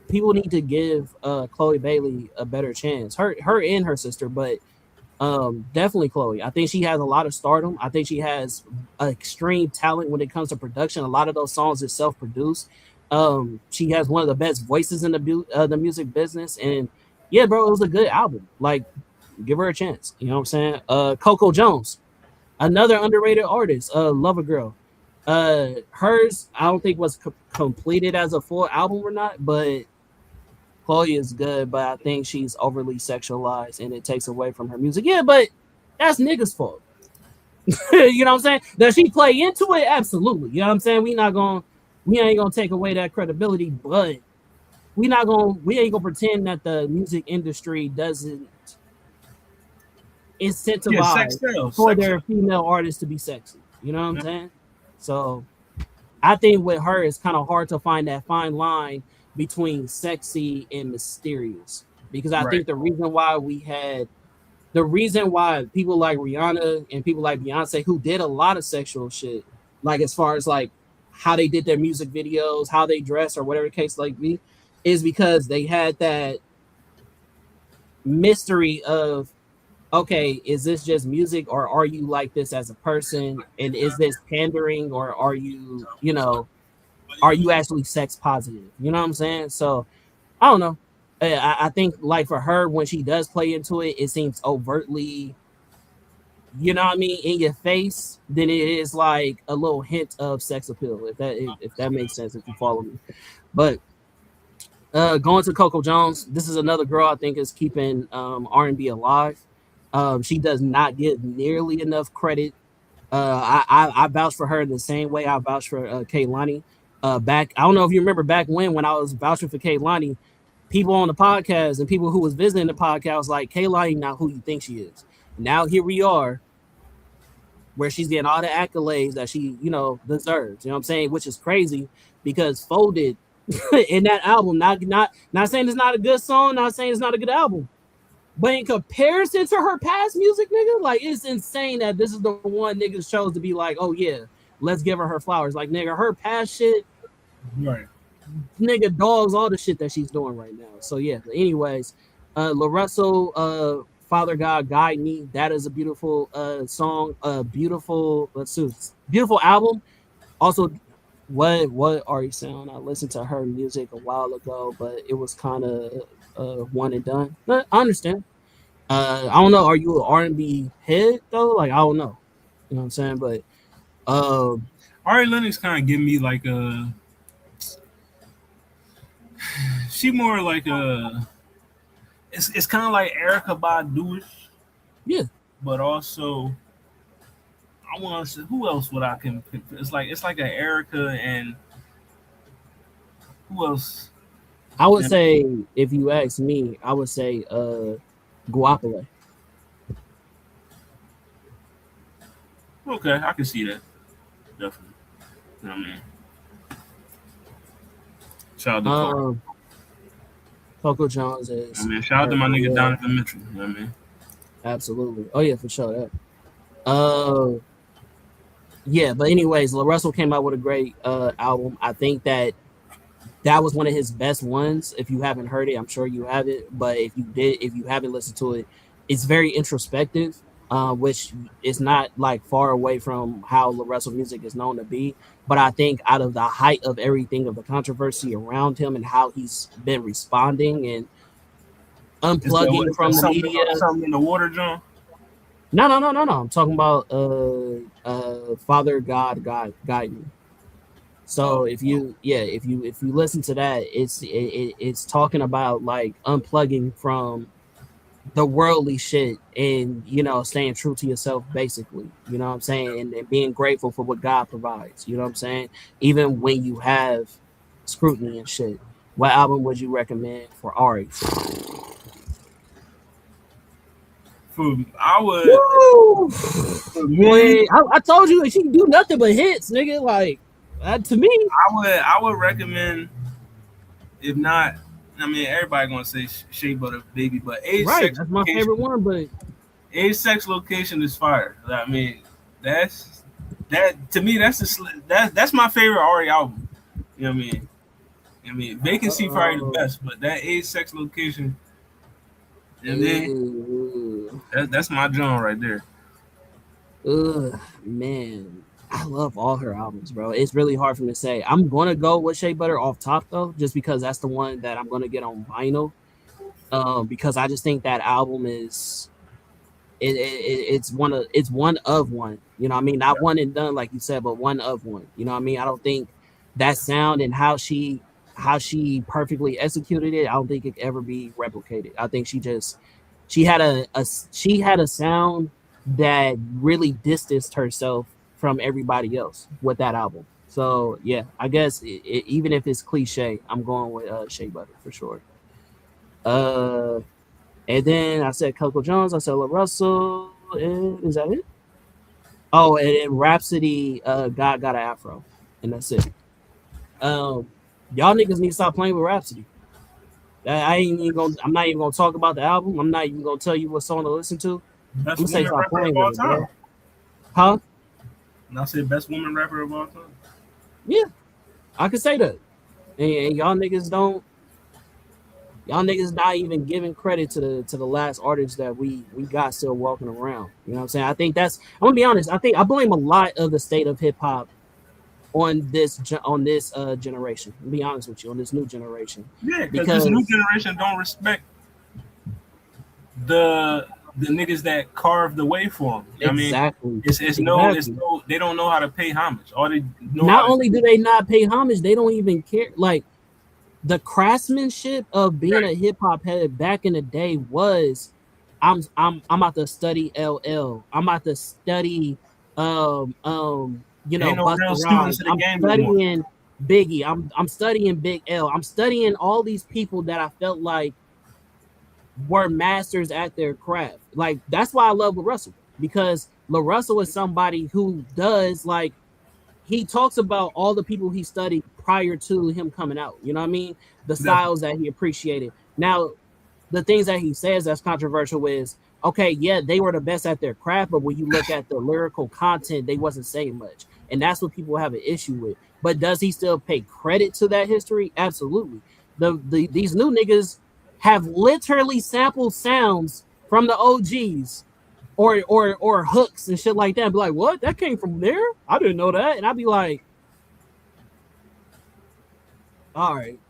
S2: people need to give Chloe Bailey a better chance. Her and her sister, but definitely Chloe. I think she has a lot of stardom. I think she has extreme talent when it comes to production. A lot of those songs are self-produced. She has one of the best voices in the music business, and yeah, bro, it was a good album. Like, give her a chance. You know what I'm saying? Coco Jones, another underrated artist. Lover Girl. Hers, I don't think was completed as a full album or not, but Chloe is good, but I think she's overly sexualized and it takes away from her music. Yeah, but that's niggas' fault. You know what I'm saying? Does she play into it? Absolutely. You know what I'm saying? We ain't gonna take away that credibility, but we ain't gonna pretend that the music industry doesn't incentivize for their female artists to be sexy. You know what I'm saying? So I think with her, it's kind of hard to find that fine line between sexy and mysterious, because I think the reason why people like Rihanna and people like Beyonce, who did a lot of sexual shit, like as far as like how they did their music videos, how they dress, or whatever the case like be, is because they had that mystery of, okay, is this just music, or are you like this as a person, and is this pandering, or are you actually sex positive? You know what I'm saying? So I don't know. I think like for her, when she does play into it, it seems overtly, you know what I mean, in your face. Then it is like a little hint of sex appeal, if that makes sense, if you follow me. But going to Coco Jones, this is another girl I think is keeping R&B alive. She does not get nearly enough credit. I vouch for her the same way I vouch for Kehlani. I don't know if you remember back when I was vouching for Kehlani, people on the podcast and people who was visiting the podcast was like, Kehlani not who you think she is. Now here we are, where she's getting all the accolades that she, deserves. You know what I'm saying? Which is crazy because Folded in that album, not saying it's not a good song, not saying it's not a good album, but in comparison to her past music, nigga, like it's insane that this is the one niggas chose to be like, oh yeah, let's give her flowers. Like, nigga, her past shit,
S1: right?
S2: Nigga, dogs all the shit that she's doing right now. So yeah. But anyways, LaRussell, Father God Guide Me. That is a beautiful song. Beautiful album. Also, what Ari sound? I listened to her music a while ago, but it was kind of one and done. But I understand. I don't know. Are you an R&B head though? Like, I don't know. You know what I'm saying? But
S1: Ari Lennox kind of give me like she more like it's kind of like Erykah Badu-ish.
S2: Yeah.
S1: But also, I want to say, who else would I can pick? It's like an Erykah, and who else?
S2: I would say, if you ask me, I would say Guapole.
S1: Okay, I can see that. Definitely. You know what I mean? Shout out to
S2: Coco Jones is.
S1: I mean, shout out to my nigga Donovan Mitchell. You know what I mean?
S2: Absolutely. Oh yeah, for sure. That. Yeah, but anyways, LaRussell came out with a great album. I think that was one of his best ones. If you haven't heard it, I'm sure you have it. But if you haven't listened to it, it's very introspective. which is not like far away from how La Russell music is known to be. But I think out of the height of everything of the controversy around him and how he's been responding and unplugging from the media.
S1: Something in the water, John.
S2: No. I'm talking about Father God guide me. So if you listen to that, it's talking about like unplugging from the worldly shit and staying true to yourself, basically. You know what I'm saying? And being grateful for what God provides. You know what I'm saying? Even when you have scrutiny and shit. What album would you recommend for Ari?
S1: I would.
S2: For me, I told you she can do nothing but hits, nigga. Like to me,
S1: I would recommend. If not, I mean, everybody gonna say Shea Butter Baby, but Age
S2: right,
S1: Sex
S2: that's my favorite one. But
S1: Age Sex Location is fire. I mean, that's to me. That's my favorite Ari album. You know what I mean? I mean, Vacancy probably the best, but that Age Sex Location. And then that's my genre right there.
S2: Man, I love all her albums, bro. It's really hard for me to say. I'm gonna go with Shea Butter off top though, just because that's the one that I'm gonna get on vinyl. Because I just think that album is it's one of one. You know what I mean? Not one and done like you said, but one of one. You know what I mean? I don't think that sound and how she perfectly executed it, I don't think it could ever be replicated. I think she had a sound that really distanced herself from everybody else with that album. So yeah, I guess even if it's cliche, I'm going with Shea Butter for sure. And then I said Coco Jones, I said La Russell, and is that it? Oh, and Rhapsody, God got an afro, and that's it. Y'all niggas need to stop playing with Rhapsody. I'm not even gonna talk about the album. I'm not even gonna tell you what song to listen to.
S1: Best I'm say stop playing with it, bro.
S2: Huh?
S1: And I said best woman rapper of all time.
S2: Yeah, I could say that. And y'all niggas not even giving credit to the last artists that we got still walking around. You know what I'm saying? I think I'm gonna be honest. I blame a lot of the state of hip hop on this generation. To be honest with you, on this new generation.
S1: Yeah, because this new generation don't respect the niggas that carved the way for them.
S2: Exactly.
S1: I mean, it's no, they don't know how to pay homage. Or they know
S2: not only do they not pay homage, they don't even care. Like the craftsmanship of being a hip hop head back in the day was, I'm about to study LL. I'm about to study Busta Rhymes. I'm studying Biggie. I'm studying Big L. I'm studying all these people that I felt like were masters at their craft. Like that's why I love La Russell, because La Russell is somebody who does like he talks about all the people he studied prior to him coming out. You know what I mean? The styles that he appreciated. Now, the things that he says that's controversial is, okay, yeah, they were the best at their craft, but when you look at the lyrical content, they wasn't saying much. And that's what people have an issue with. But does he still pay credit to that history? Absolutely. These new niggas have literally sampled sounds from the OGs or hooks and shit like that. And be like, what? That came from there? I didn't know that. And I'd be like, all right,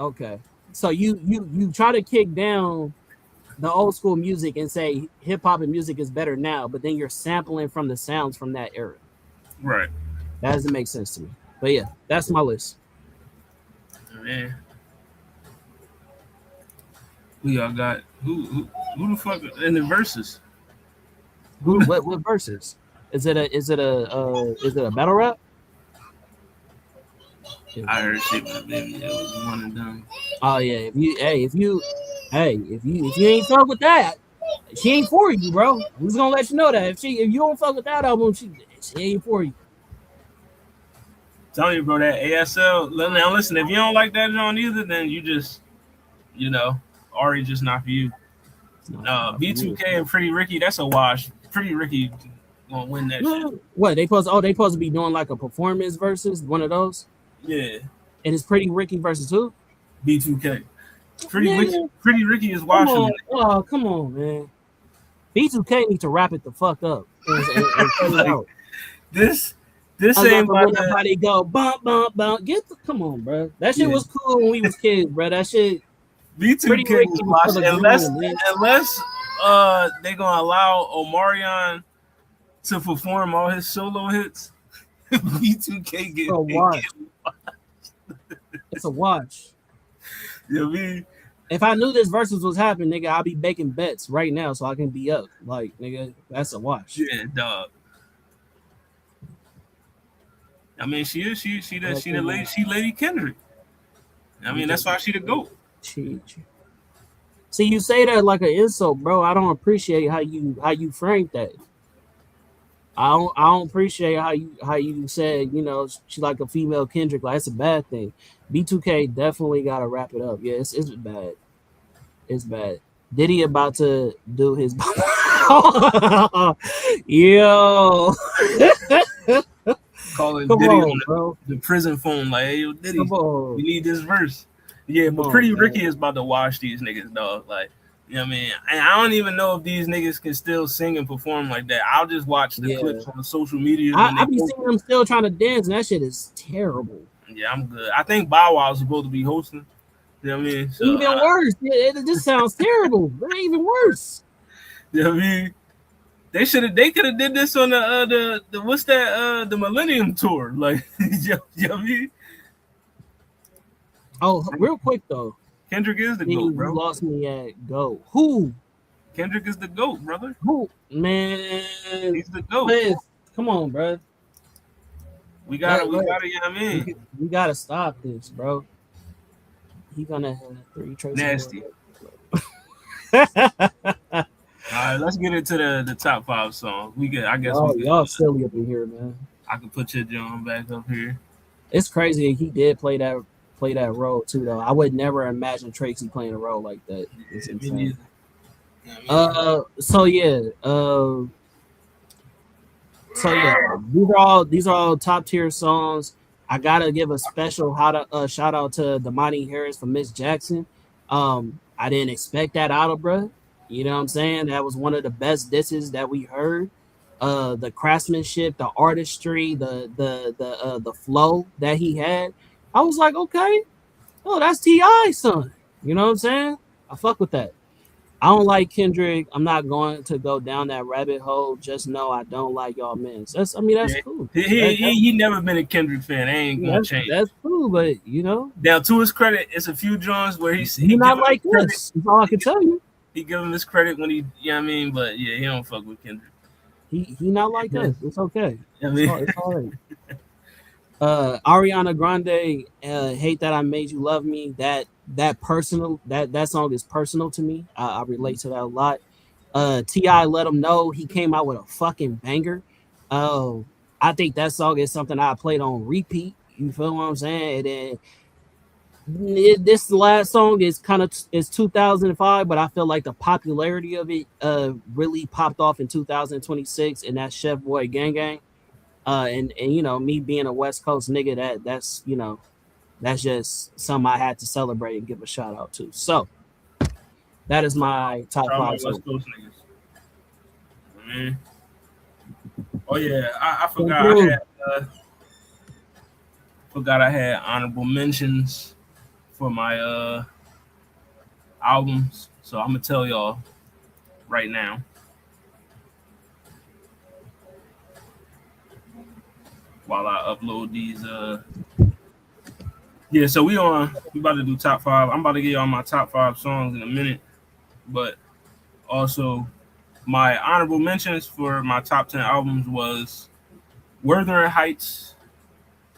S2: okay. So you try to kick down the old school music and say hip hop and music is better now, but then you're sampling from the sounds from that era.
S1: Right.
S2: That doesn't make sense to me. But yeah, that's my list.
S1: Man. We all got who the fuck in the verses?
S2: What verses? Is it a battle rap?
S1: I heard shit with Baby. It was one and done.
S2: Oh yeah, if you ain't fuck with that, she ain't for you, bro. I'm just gonna let you know that if you don't fuck with that album, she ain't for you.
S1: Telling you, bro, that ASL. Now listen, if you don't like that John either, then you just, Ari just not for you. B2K and Pretty Ricky, that's a wash. Pretty Ricky gonna win that shit.
S2: What they supposed to be doing like a performance versus one of those?
S1: Yeah.
S2: And it's Pretty Ricky versus who?
S1: B2K. Pretty Ricky is watching.
S2: Oh, come on, man. B2K need to wrap it the fuck up and cut it out.
S1: This
S2: I
S1: ain't
S2: love
S1: about
S2: when everybody go bump bump bump. Come on, bro. That shit was cool when we was kids, bro. That shit.
S1: B2K
S2: Pretty Ricky
S1: is
S2: was for the
S1: unless
S2: gram, man.
S1: they gonna allow Omarion to perform all his solo hits. B2K get
S2: watch. It's a watch.
S1: You know what I mean?
S2: If I knew this versus was happening, nigga, I'll be making bets right now so I can be up. Like, nigga, that's a watch.
S1: Yeah, dog. I mean, she Lady Kendrick. I mean, that's why she the GOAT.
S2: See, you say that like an insult, bro. I don't appreciate how you framed that. I don't appreciate how you said, you know, she like a female Kendrick. Like, it's a bad thing. B2K definitely gotta wrap it up. Yeah, it's bad. It's bad. Diddy about to do his yo.
S1: Calling Diddy on the prison phone, like, hey, yo, Diddy, we need this verse. Yeah, but Pretty Ricky is about to wash these niggas, dog. Like, you know what I mean? And I don't even know if these niggas can still sing and perform like that. I'll just watch the clips on the social media.
S2: I be seeing them still trying to dance, and that shit is terrible.
S1: Yeah, I'm good. I think Bow Wow is supposed to be hosting. You know what I mean? So,
S2: even worse. It just sounds terrible. It ain't even worse.
S1: You know what I mean? They could have did this on the what's that the Millennium Tour, like, you know what I mean?
S2: Oh, real quick though,
S1: Kendrick is the GOAT, bro.
S2: You lost me at GOAT. Who?
S1: Kendrick is the GOAT, brother.
S2: Who? Man,
S1: he's the GOAT.
S2: Man, come on, bro.
S1: We gotta, you know what I mean?
S2: We gotta stop this, bro. He gonna have 3 traces.
S1: Nasty. All right, let's get into the top 5 songs. I guess.
S2: Oh, y'all silly up in here, man.
S1: I can put your John back up here.
S2: It's crazy. He did play that role too, though. I would never imagine Tracy playing a role like that. It's insane. These are all top tier songs. I gotta give a special shout out to Damani Harris for Miss Jackson. I didn't expect that out of bruh. You know what I'm saying? That was one of the best disses that we heard. The craftsmanship, the artistry, the flow that he had. I was like, okay, oh, that's T.I., son. You know what I'm saying? I fuck with that. I don't like Kendrick. I'm not going to go down that rabbit hole. Just know I don't like y'all men. That's cool.
S1: He never been a Kendrick fan. They ain't gonna change.
S2: That's cool, but you know.
S1: Now, to his credit, it's a few Johns where he
S2: not like this. That's all I can tell you.
S1: He give him his credit when he, you know what I mean? But yeah, he don't fuck with Kendrick.
S2: He not like us. It's okay.
S1: I mean,
S2: it's all right. Ariana Grande, Hate That I Made You Love Me. That personal, that song is personal to me. I relate to that a lot. T.I. Let Him Know. He came out with a fucking banger. I think that song is something I played on repeat. You feel what I'm saying? And then this last song is 2005, but I feel like the popularity of it really popped off in 2026, and that's Chef Boy Gang Gang. And you know, me being a West Coast nigga, that's you know, that's just something I had to celebrate and give a shout out to. So that is my top 5
S1: West Coast niggas. Oh yeah, I forgot I had honorable mentions for my albums. So I'm gonna tell y'all right now. While I upload these so we about to do top 5. I'm about to give y'all my top 5 songs in a minute, but also my honorable mentions for my top 10 albums was Wuthering Heights,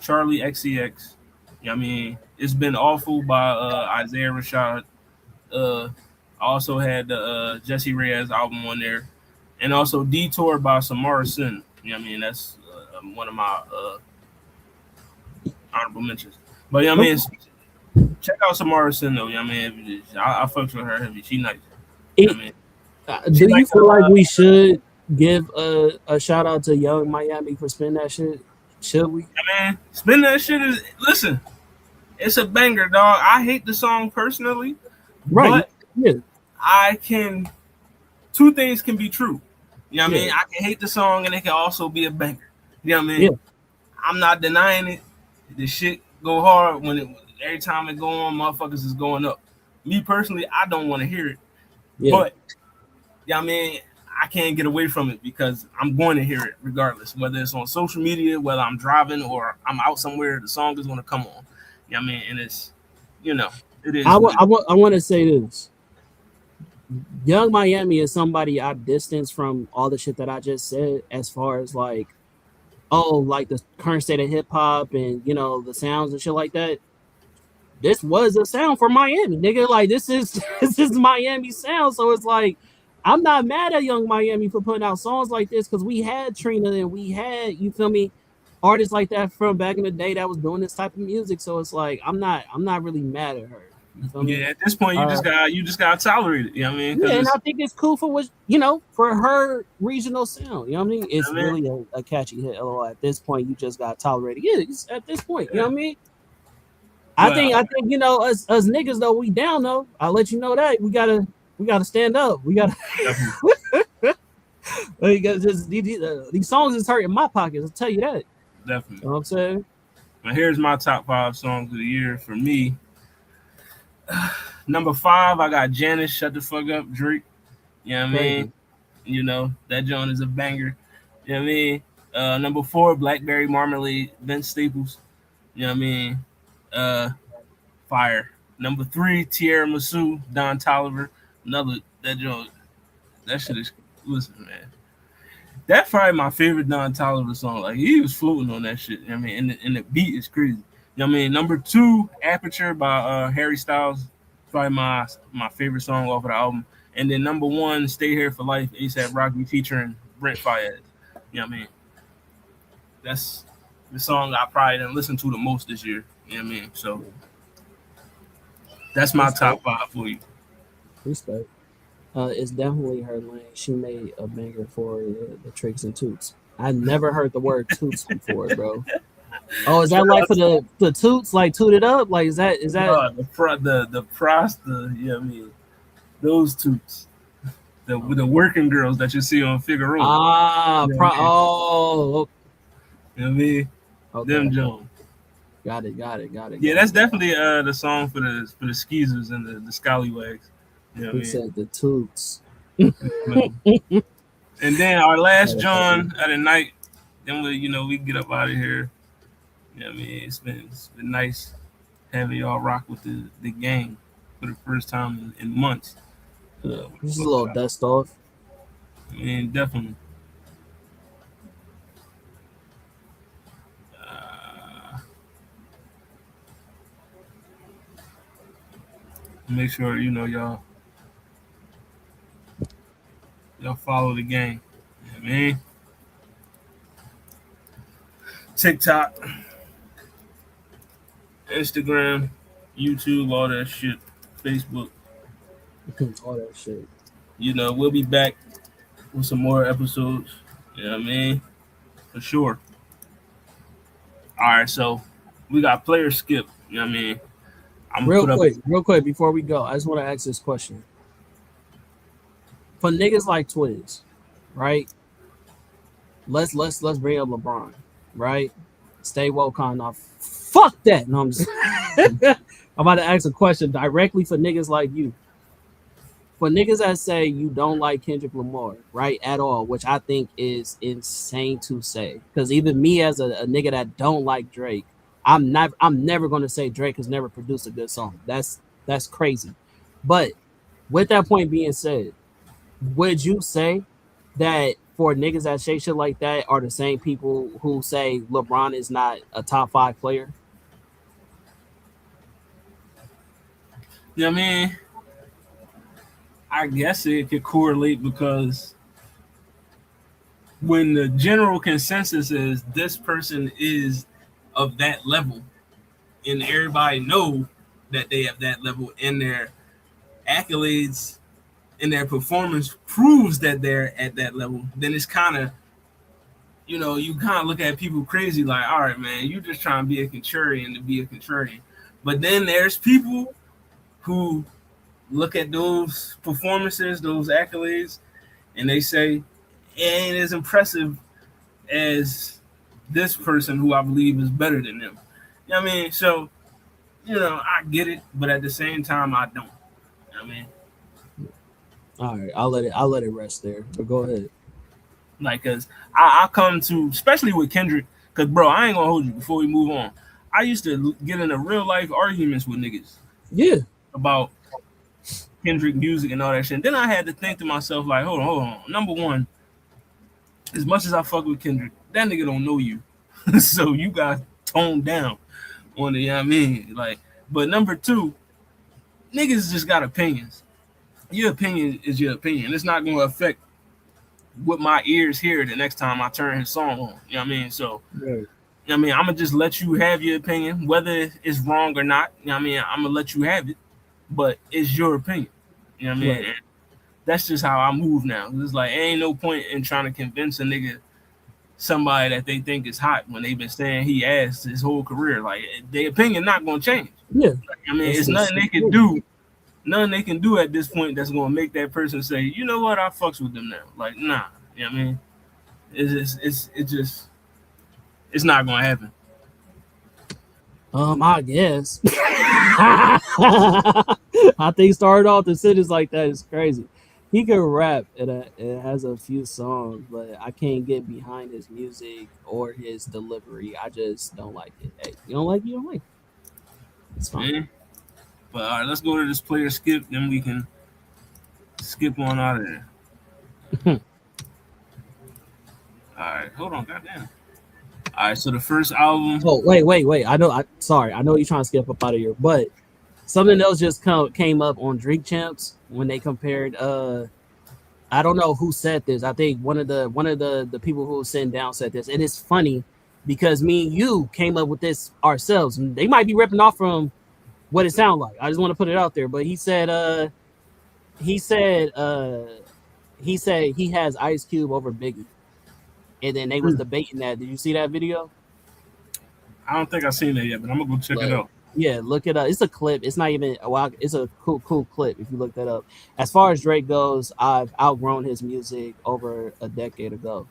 S1: Charlie XCX. You know what I mean? It's Been Awful by Isaiah Rashad. I also had the Jesse Reyes album on there, and also Detour by Samara Sin. You know what I mean? That's one of my honorable mentions. But you know what I mean? Check out Samara Sin though. You know what I mean? I fucks with her heavy. She nice. You know what I mean?
S2: Do you feel like we should give a shout out to Young Miami for Spin That Shit? Should we?
S1: Yeah, man, Spin That Shit is, listen, it's a banger, dog. I hate the song personally,
S2: right?
S1: But I can two things can be true. You know what I
S2: Yeah.
S1: mean? I can hate the song and it can also be a banger. You know what I mean?
S2: Yeah.
S1: I'm not denying it. The shit go hard when it every time it go on, motherfuckers is going up. Me personally, I don't want to hear it.
S2: Yeah.
S1: But yeah, I mean, I can't get away from it because I'm going to hear it regardless, whether it's on social media, whether I'm driving or I'm out somewhere. The song is going to come on. Yeah, I mean, and it's, you know, it is.
S2: I want to say this. Young Miami is somebody I distance from all the shit that I just said, as far as like, oh, like the current state of hip hop and you know the sounds and shit like that. This was a sound for Miami, nigga. Like this is this is Miami sound. So it's like I'm not mad at Young Miami for putting out songs like this because we had Trina and we had, you feel me, artists like that from back in the day that was doing this type of music. So it's like I'm not really mad at her. You feel me?
S1: Yeah, at this point you just gotta tolerate it. You know what I mean?
S2: Yeah, and I think it's cool for what you know, for her regional sound. You know what I mean? It's really a catchy hit. LOL. At this point, you just gotta tolerate it. Yeah, it's at this point. You know what I mean? I think you know us niggas though, we down though. I'll let you know that we gotta stand up. We gotta just these songs is hurting my pockets. I'll tell you that.
S1: Definitely.
S2: You know what I'm saying?
S1: Now here's my top 5 songs of the year for me. Number 5, I got Janice, Shut the Fuck Up, Drake. You know what I mean? You know, that joint is a banger. You know what I mean? Number 4, Blackberry Marmalade, Vince Staples. You know what I mean? Fire. Number 3, Tierra Masu, Don Toliver. Another, that joint, that shit is, listen, man. That's probably my favorite Don Toliver song. Like, he was floating on that shit. You know what I mean? And the beat is crazy. You know what I mean? Number 2, Aperture by Harry Styles. Probably my favorite song off of the album. And then number 1, Stay Here for Life, A$AP Rocky featuring Brent Faiyaz. You know what I mean? That's the song I probably didn't listen to the most this year. You know what I mean? So that's my top 5 for you.
S2: Respect. It's definitely her lane. She made a banger for the Tricks and Toots. I never heard the word toots before, bro. Oh, is that like for the toots, like toot it up? Like is that
S1: no, the prosta, you know what I mean? Those toots. The working girls that you see on Figaro.
S2: Ah,
S1: you know
S2: oh.
S1: You know what I mean? Okay. Them Jones.
S2: Got it.
S1: Yeah, that's definitely the song for the skeezers and the scallywags. You know what I mean?
S2: Said the toots.
S1: And then our last John of the night, then we get up out of here. You know what I mean? It's been nice having y'all rock with the gang for the first time in months.
S2: Just a little dust off.
S1: I mean, definitely. Make sure y'all follow the gang. You know what I mean? TikTok, Instagram, YouTube, all that shit, Facebook,
S2: all that shit.
S1: We'll be back with some more episodes. You know what I mean? For sure. All right, so we got player skip. You know what I mean?
S2: Real quick before we go, I just want to ask this question. For niggas like Twiz, right? Let's bring up LeBron, right? Stay woke on off. Fuck that. No, I'm just I'm about to ask a question directly for niggas like you. For niggas that say you don't like Kendrick Lamar, right, at all, which I think is insane to say, because even me as a nigga that don't like Drake, I'm never gonna say Drake has never produced a good song. That's crazy. But with that point being said, would you say that for niggas that say shit like that are the same people who say LeBron is not a top 5 player?
S1: You know what I mean? I guess it could correlate because when the general consensus is this person is of that level and everybody know that they have that level and their accolades and their performance proves that they're at that level, then it's kind of, you kind of look at people crazy like, all right, man, you just trying to be a contrarian to be a contrarian. But then there's people who look at those performances, those accolades, and they say it ain't as impressive as this person who I believe is better than them. You know what I mean? So, I get it, but at the same time, I don't. You know what I mean?
S2: All right, I'll let it rest there. But go ahead.
S1: Like, cause I come to, especially with Kendrick, cause bro, I ain't gonna hold you before we move on. I used to get into real life arguments with niggas
S2: Yeah.
S1: about Kendrick music and all that shit. And then I had to think to myself, like, hold on. Number one, as much as I fuck with Kendrick, that nigga don't know you. So you got toned down on it, you know what I mean? Like, but number two, niggas just got opinions. Your opinion is your opinion. It's not gonna affect what my ears hear the next time I turn his song on. You know what I mean? So
S2: Right.
S1: I'm gonna just let you have your opinion, whether it's wrong or not. You know what I mean? I'm gonna let you have it, but it's your opinion. You know what I mean?
S2: Right.
S1: And that's just how I move now. It's like ain't no point in trying to convince a nigga somebody that they think is hot when they've been saying he ass his whole career. Like their opinion not gonna change.
S2: Yeah.
S1: I mean,
S2: That's
S1: it's nothing they can do. Nothing they can do at this point that's gonna make that person say, you know what, I fucks with them now. Like, nah. You know what I mean? It's not gonna happen.
S2: I guess. I think started off the sentence like that is crazy. He can rap. It has a few songs, but I can't get behind his music or his delivery. I just don't like it. Hey, you don't like it, you don't like it. It's fine.
S1: Man. But all right, let's go to this player skip, then we can skip on out of there. All right, hold on, goddamn. All right, so the first album.
S2: Oh, wait. I know. Sorry. I know you're trying to skip up out of here, but something else just came up on Drink Champs when they compared. I don't know who said this. I think one of the people who was sitting down said this, and it's funny because me and you came up with this ourselves. They might be ripping off from what it sounds like. I just want to put it out there. But he said he has Ice Cube over Biggie, and then they was debating that. Did you see that video?
S1: I don't think I've seen that yet, but I'm gonna go check it out.
S2: Yeah, look it up. It's a clip. It's not even it's a cool clip if you look that up. As far as Drake goes, I've outgrown his music over a decade ago.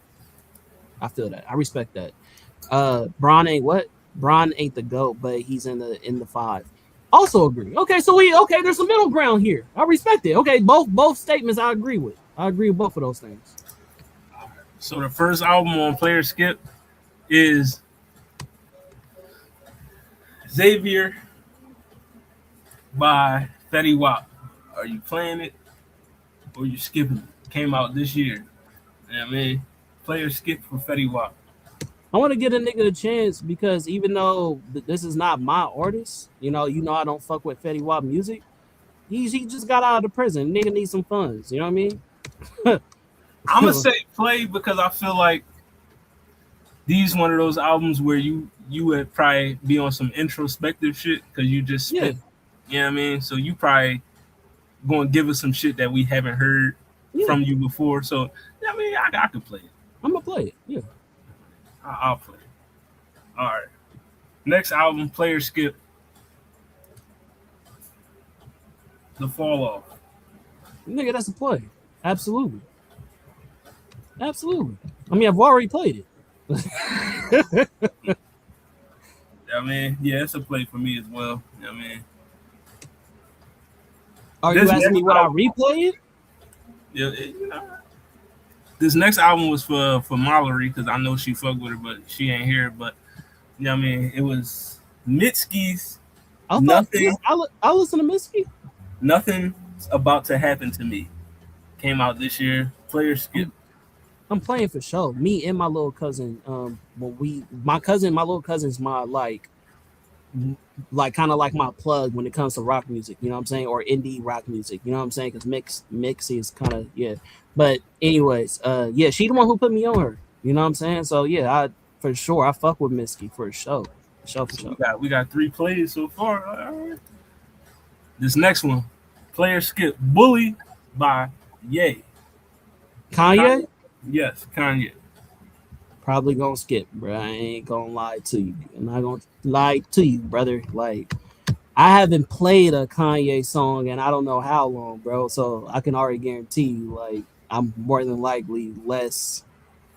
S2: I feel that. I respect that. Bron ain't the GOAT, but he's in the five. Also agree. Okay, so there's a middle ground here. I respect it. Okay, both statements I agree with. I agree with both of those things.
S1: So the first album on Player Skip is Xavier by Fetty Wap. Are you playing it or you skipping it? Came out this year. You know what I mean? Player skip for Fetty Wap.
S2: I want to get a nigga a chance because even though this is not my artist, you know I don't fuck with Fetty Wap music. He just got out of the prison. Nigga needs some funds. You know what I mean?
S1: I'm gonna say play because I feel like these one of those albums where you would probably be on some introspective shit because you just spit. You know what I mean? So you probably gonna give us some shit that we haven't heard from you before. So I mean, I could play it.
S2: I'm gonna play it. Yeah,
S1: I'll play it. All right. Next album, Player Skip. The Fall Off.
S2: Nigga, that's a play. Absolutely. I mean, I've already played it.
S1: I mean, yeah, it's a play for me as well. I mean,
S2: are you asking me what I replay it?
S1: Yeah, this next album was for Mallory because I know she fucked with her, but she ain't here. But you know what I mean? It was Mitski's.
S2: I listen to Mitski.
S1: Nothing's About to Happen to Me. Came out this year. Player Skip.
S2: I'm playing for sure. Me and my little cousin. My little cousin's my like kind of like my plug when it comes to rock music. You know what I'm saying? Or indie rock music. You know what I'm saying? Because Mix is kind of But anyways, she the one who put me on her. You know what I'm saying? So yeah, for sure I fuck with Mitski for sure. For sure.
S1: We got 3 plays so far. All right. This next one, Player Skip, Bully by Ye.
S2: Kanye?
S1: Yes, Kanye.
S2: Probably gonna skip, bro. I ain't gonna lie to you. I'm not gonna lie to you, brother. Like, I haven't played a Kanye song and I don't know how long, bro. So I can already guarantee you, like, I'm more than likely less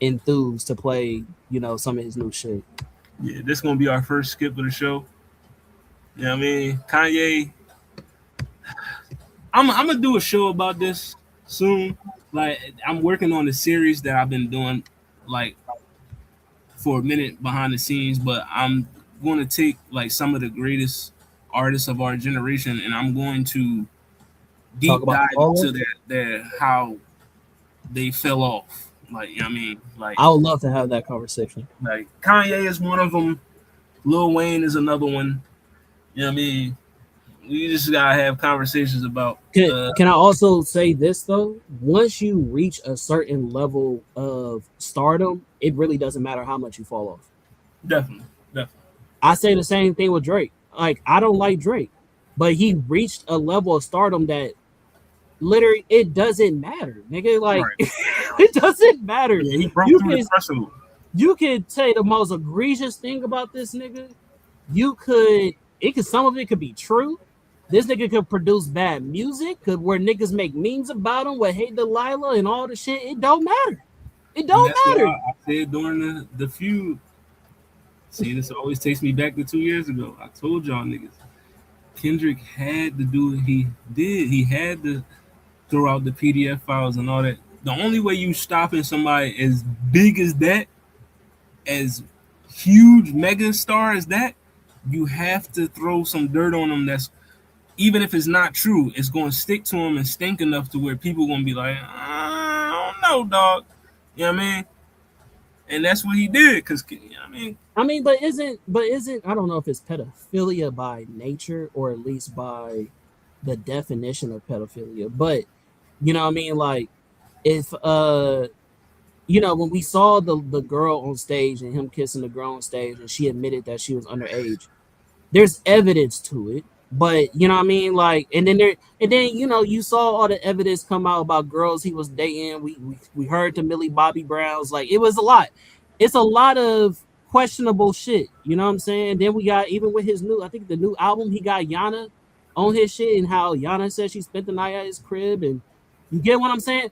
S2: enthused to play, some of his new shit.
S1: Yeah, this gonna be our first skip of the show. You know what I mean? Kanye. I'm gonna do a show about this soon. Like I'm working on a series that I've been doing like for a minute behind the scenes, but I'm going to take like some of the greatest artists of our generation and I'm going to
S2: Talk
S1: deep
S2: about
S1: dive
S2: all
S1: into their how they fell off. Like, you know what I mean?
S2: I would love to have that conversation.
S1: Like Kanye is one of them. Lil Wayne is another one. You know what I mean? We just gotta have conversations about.
S2: Can I also say this though? Once you reach a certain level of stardom, it really doesn't matter how much you fall off.
S1: Definitely.
S2: I say the same thing with Drake. Like I don't like Drake, but he reached a level of stardom that literally it doesn't matter, nigga. Like right. It doesn't matter.
S1: Yeah, he broke through the threshold.
S2: You could say the most egregious thing about this nigga. Some of it could be true. This nigga could produce bad music, where niggas make memes about him with Hey Delilah and all the shit. It don't matter. It don't matter.
S1: I said during the feud. See, this always takes me back to 2 years ago. I told y'all niggas. Kendrick had to do what he did. He had to throw out the PDF files and all that. The only way you stopping somebody as big as that, as huge mega star as that, you have to throw some dirt on them that's, even if it's not true, it's going to stick to them and stink enough to where people going to be like, I don't know, dog. You know what I mean? And that's what he did, because, you know what I mean?
S2: But isn't I don't know if it's pedophilia by nature or at least by the definition of pedophilia, but you know what I mean? Like if when we saw the girl on stage and him kissing the girl on stage and she admitted that she was underage, there's evidence to it. But you know what I mean? Like, and then you saw all the evidence come out about girls he was dating. We heard the Millie Bobby Browns. Like, it was a lot. It's a lot of questionable shit. You know what I'm saying? Then we got, even with his I think the new album, he got Yana on his shit and how Yana said she spent the night at his crib, and you get what I'm saying?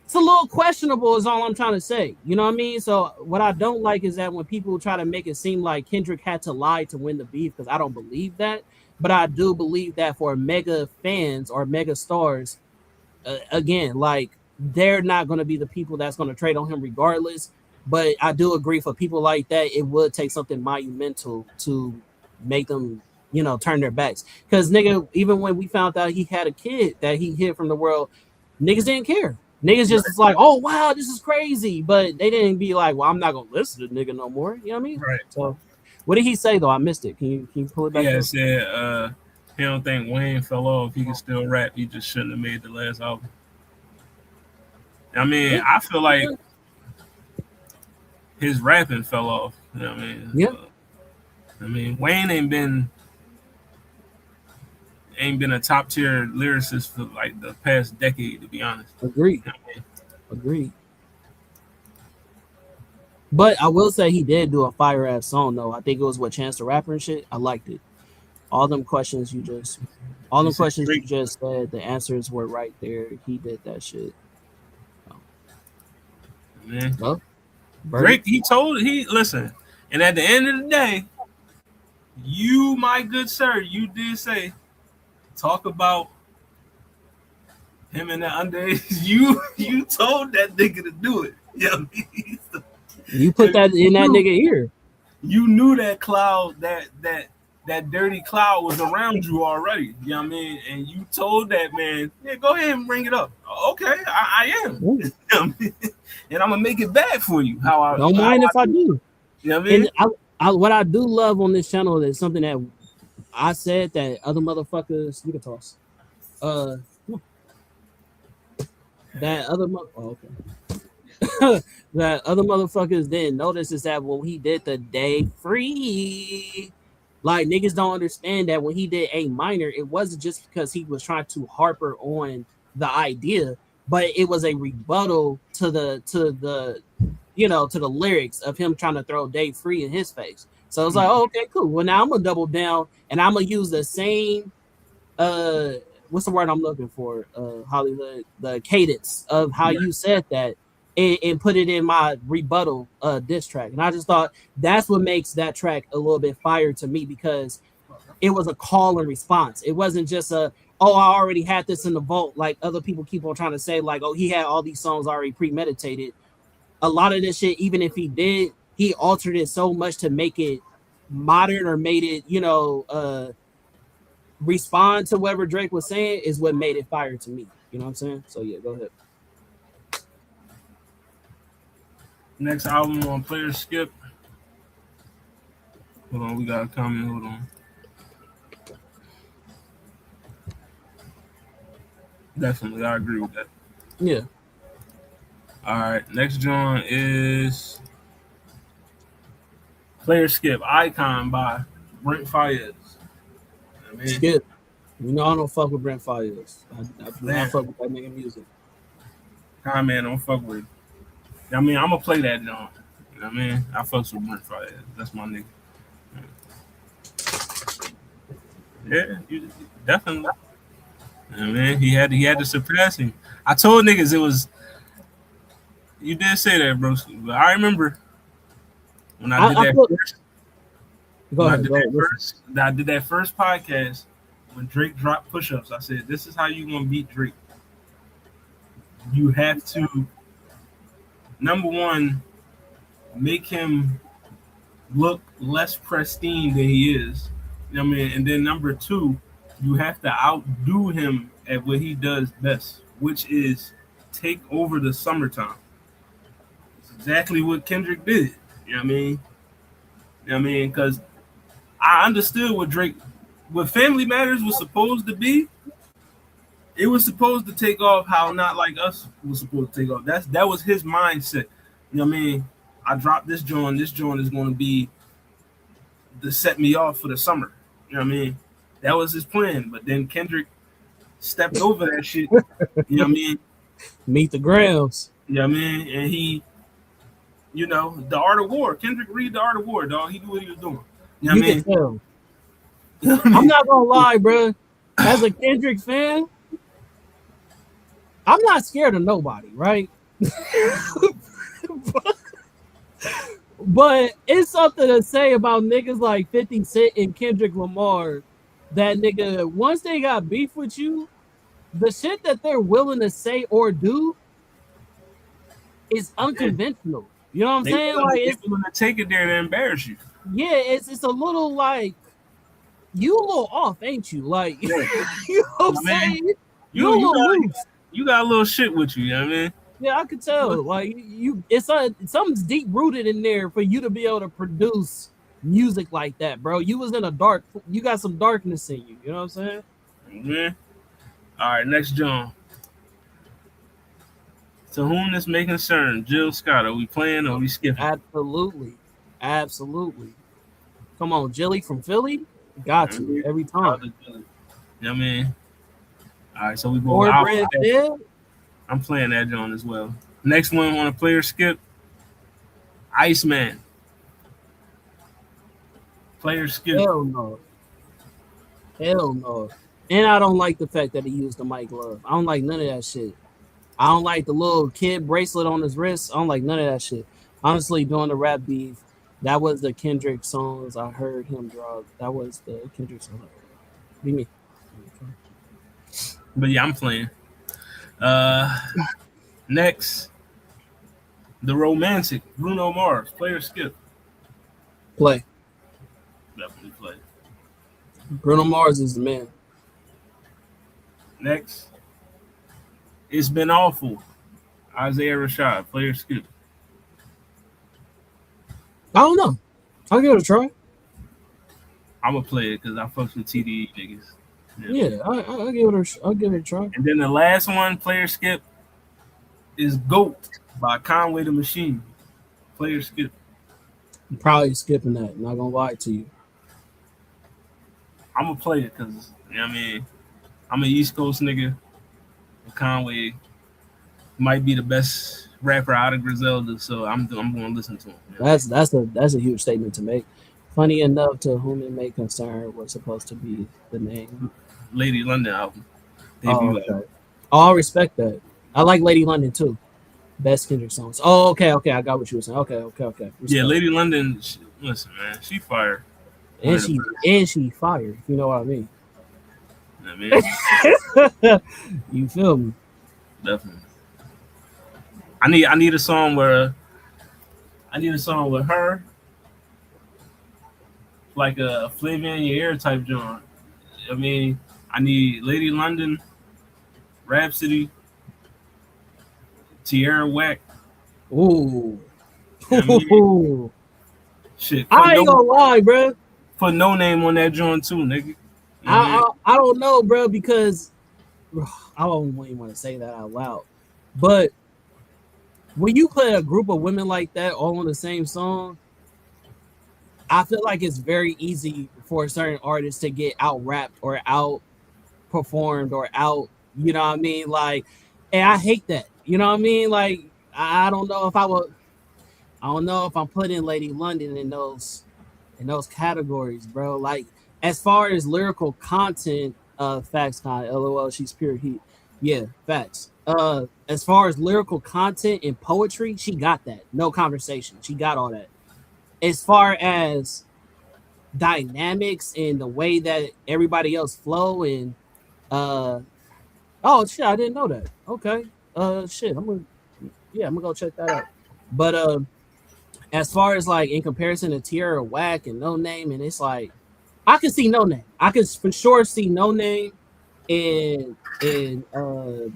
S2: It's a little questionable is all I'm trying to say. You know what I mean? So what I don't like is that when people try to make it seem like Kendrick had to lie to win the beef, because I don't believe that. But I do believe that for mega fans or mega stars, again, like they're not going to be the people that's going to trade on him regardless. But I do agree, for people like that, it would take something monumental to make them, turn their backs. Because nigga, even when we found out he had a kid that he hid from the world, niggas didn't care. Niggas just like, oh wow, this is crazy, but they didn't be like, well, I'm not gonna listen to nigga no more. You know what I mean?
S1: Right.
S2: So, what did he say though? I missed it. Can you pull it back?
S1: Yeah, it said he don't think Wayne fell off. He can still rap. He just shouldn't have made the last album. I mean, I feel like his rapping fell off. You know what I mean?
S2: Yeah.
S1: I mean, Wayne ain't been a top tier lyricist for like the past decade, to be honest.
S2: Agreed. You know what I mean? Agreed. But I will say he did do a fire ass song though. I think it was with Chance the Rapper and shit. I liked it. All them questions you just said, the answers were right there. He did that shit.
S1: Man. Well, Drake, listen, and at the end of the day, you, my good sir, you did say, talk about him and the underage. You told that nigga to do it. Yeah,
S2: you put that in that nigga ear.
S1: You knew that cloud, that dirty cloud was around you already. You know what I mean? And you told that man, yeah, go ahead and bring it up. Okay, I am. You know and I'm gonna make it bad for you.
S2: Don't mind if I do.
S1: You know what I mean?
S2: And what I do love on this channel is something that I said that other motherfuckers, you can toss. That other that other motherfuckers didn't notice is that when he did the Day Free, like niggas don't understand that when he did A minor, it wasn't just because he was trying to harper on the idea, but it was a rebuttal to the lyrics of him trying to throw Day Free in his face. So it's like, oh, okay, cool. Well, now I'm gonna double down and I'm gonna use the same what's the word I'm looking for? Hollywood, the cadence of how you said that, and put it in my rebuttal diss track. And I just thought that's what makes that track a little bit fire to me, because it was a call and response. It wasn't just a, oh, I already had this in the vault, like other people keep on trying to say, like, oh, he had all these songs already premeditated. A lot of this shit, even if he did, he altered it so much to make it modern, or made it, respond to whatever Drake was saying, is what made it fire to me. You know what I'm saying? So yeah, go ahead.
S1: Next album on Player Skip. Hold on, we got a comment. Hold on. Definitely, I agree with that.
S2: Yeah.
S1: All right, next joint is Player Skip, Icon by Brent Faiyaz.
S2: Skip. You know I don't fuck with Brent Faiyaz. I fuck with that nigga music.
S1: Man, don't fuck with it. I mean, I'm gonna play that joint. You know what I mean? I fucks with Brent Faiyaz. That's my nigga. Yeah, you, definitely. You know what I mean? He had to surpass him. I told niggas it was. You did say that, bro. But I remember when I did that first podcast, when Drake dropped push-ups, I said, this is how you gonna beat Drake. You have to, number one, make him look less pristine than he is. You know what I mean? And then number two, you have to outdo him at what he does best, which is take over the summertime. It's exactly what Kendrick did. You know what I mean? You know what I mean? Because I understood what Family Matters was supposed to be. It was supposed to take off how Not Like Us was supposed to take off. That was his mindset. You know what I mean? I dropped this joint. This joint is going to be to set me off for the summer. You know what I mean? That was his plan. But then Kendrick stepped over that shit. You know what I mean?
S2: Meet the Grams.
S1: You know what I mean? And he, The Art of War. Kendrick read The Art of War, dog. He knew what he was doing. You know what I mean?
S2: Tell. I'm not gonna lie, bro. As a Kendrick fan, I'm not scared of nobody, right? But it's something to say about niggas like 50 Cent and Kendrick Lamar, that nigga, once they got beef with you, the shit that they're willing to say or do is unconventional. You know what I'm saying? Like,
S1: it's willing to take it there to embarrass you.
S2: Yeah, it's a little like, you a little off, ain't you? Like, you know what I'm saying? You a little loose.
S1: You got a little shit with you, you know what I mean?
S2: Yeah, I could tell. Like, something's deep rooted in there for you to be able to produce music like that, bro. You got some darkness in you. You know what I'm saying?
S1: Mm-hmm. All right, next John. To whom this may concern, Jill Scott. Are we playing or are we skipping?
S2: Absolutely. Come on, Jilly from Philly. Got to every time.
S1: You know what I mean? All right, so we go. I'm playing that John as well. Next one on a player skip. Iceman. Player skip.
S2: Hell no. And I don't like the fact that he used the mic glove. I don't like none of that shit. I don't like the little kid bracelet on his wrist. I don't like none of that shit. Honestly, doing the rap beef, that was the Kendrick songs I heard him drop. That was the Kendrick song. Be me.
S1: But yeah, I'm playing. Next, The Romantic, Bruno Mars, player skip.
S2: Play.
S1: Definitely play.
S2: Bruno Mars is the man.
S1: Next, It's Been Awful, Isaiah Rashad, player skip.
S2: I don't know. I'll give it a try.
S1: I'm gonna play it because I fucks with TDE niggas.
S2: Yeah, I'll give it a try.
S1: And then the last one, player skip, is GOAT by Conway the Machine. Player skip.
S2: I'm probably skipping that. Not gonna lie to you.
S1: I'm gonna play it because you know what I mean. I'm an East Coast nigga. Conway might be the best rapper out of Griselda, so I'm gonna listen to him. You know?
S2: That's a huge statement to make. Funny enough, To Whom It May Concern was supposed to be the name.
S1: Lady London album. debut album.
S2: Okay. Oh, I respect that. I like Lady London too. Best Kendrick songs. Oh, okay. I got what you were saying. Okay. Respect.
S1: Yeah, Lady London. Listen, man, she fire.
S2: And she fired. You know what I mean?
S1: I mean,
S2: you feel me?
S1: Definitely. I need a song where with her, like a Flavor in Your Ear type joint. I mean, I need Lady London, Rhapsody, Tierra Whack.
S2: Ooh.
S1: You know what I mean? Shit.
S2: I ain't gonna lie, bro.
S1: Put No Name on that joint too, nigga.
S2: I don't know, bro, because I don't even want to say that out loud. But when you put a group of women like that all on the same song, I feel like it's very easy for a certain artist to get out rapped or out performed or out, you know what I mean? Like, and I hate that. You know what I mean? Like, I don't know if I don't know if I'm putting Lady London in those categories, bro. Like, as far as lyrical content, facts, kind of LOL, she's pure heat. Yeah, facts. As far as lyrical content and poetry, she got that. No conversation. She got all that. As far as dynamics and the way that everybody else flow and oh shit, I didn't know that. Okay. Shit, I'm gonna go check that out. But as far as like in comparison to Tierra Whack and No Name, and it's like I can see No Name. I can for sure see No Name and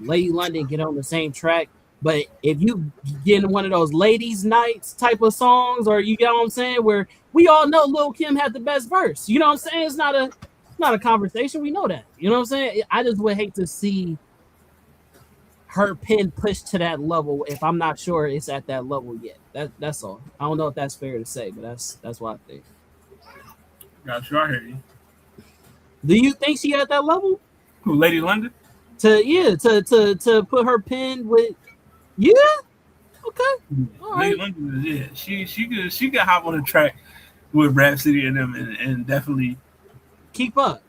S2: Lady London get on the same track. But if you get in one of those ladies' nights type of songs, or you get what I'm saying, where we all know Lil' Kim had the best verse, you know what I'm saying? It's not a conversation. We know that. You know what I'm saying? I just would hate to see her pen pushed to that level if I'm not sure it's at that level yet. That's all. I don't know if that's fair to say, but that's what I think.
S1: Got you. I hear you.
S2: Do you think she at that level?
S1: Who, Lady London?
S2: To put her pen with. Yeah. Okay.
S1: All right. London, yeah. She could hop on the track with Rhapsody and them and definitely
S2: keep up.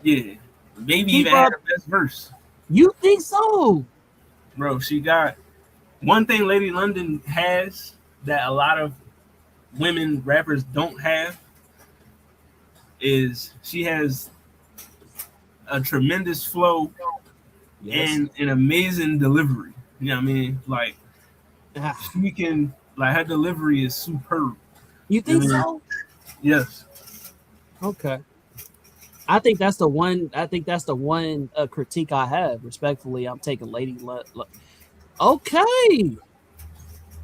S1: Yeah. Maybe keep even had her best verse.
S2: You think so?
S1: Bro, she got one thing Lady London has that a lot of women rappers don't have is she has a tremendous flow and an amazing delivery. You know what I mean? Like, she can, like, her delivery is superb.
S2: You think so?
S1: Yes.
S2: Okay. I think that's the one critique I have. Respectfully, I'm taking Lady Okay.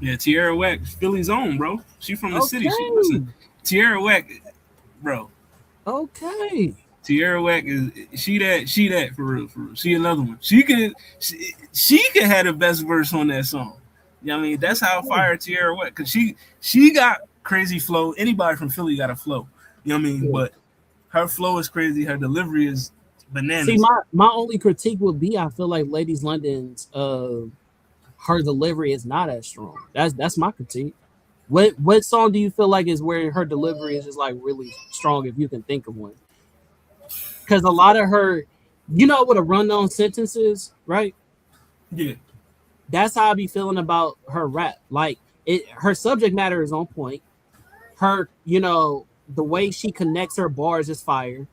S1: Yeah, Tierra Whack, Philly's own, bro. She from the city. She listen. Tierra Whack, bro.
S2: Okay.
S1: Tierra Whack she that for real. She another one. She could have the best verse on that song. You know what I mean? That's how fire Tierra Whack, because she got crazy flow. Anybody from Philly got a flow. You know what I mean? Yeah. But her flow is crazy. Her delivery is bananas.
S2: See, my only critique would be I feel like Ladies London's her delivery is not as strong. That's my critique. What song do you feel like is where her delivery is just like really strong, if you can think of one? Because a lot of her, you know what a run-on sentence is, right?
S1: Yeah.
S2: That's how I be feeling about her rap. Like, her subject matter is on point. Her, you know, the way she connects her bars is fire.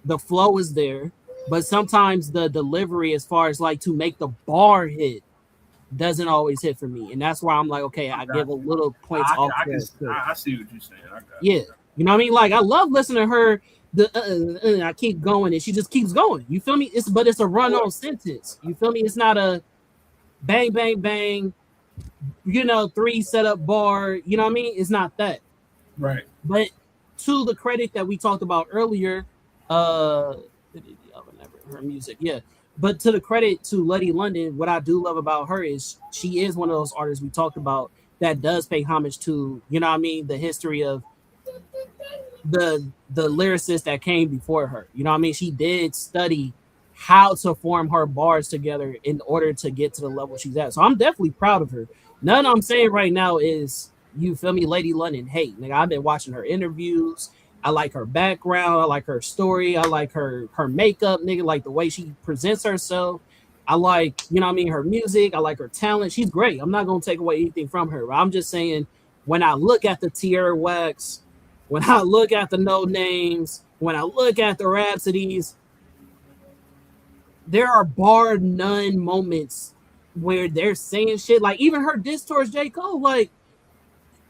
S2: The flow is there. But sometimes the delivery, as far as like to make the bar hit, doesn't always hit for me. And that's why I'm like, okay, I give a little points off.
S1: I see what you're saying.
S2: Yeah. You know what I mean? Like, I love listening to her. I keep going, and she just keeps going. You feel me? But it's a run-on sentence. You feel me? It's not a bang, bang, bang, you know, 3 setup bar. You know what I mean? It's not that.
S1: Right.
S2: But to the credit that we talked about earlier, her music, yeah. But to the credit to Lady London, what I do love about her is she is one of those artists we talked about that does pay homage to, you know what I mean, the history of the lyricists that came before her. You know what I mean? She did study how to form her bars together in order to get to the level she's at. So I'm definitely proud of her. None I'm saying right now is, you feel me, Lady London hate. Nigga, I've been watching her interviews I like her background. I like her story. I like her makeup, nigga. Like the way she presents herself. I like, you know what I mean, her music. I like her talent. She's great. I'm not gonna take away anything from her. But I'm just saying, when I look at the Tierra Whacks, when I look at the No Names, when I look at the Rhapsodies, there are bar none moments where they're saying shit. Like even her diss towards J. Cole, like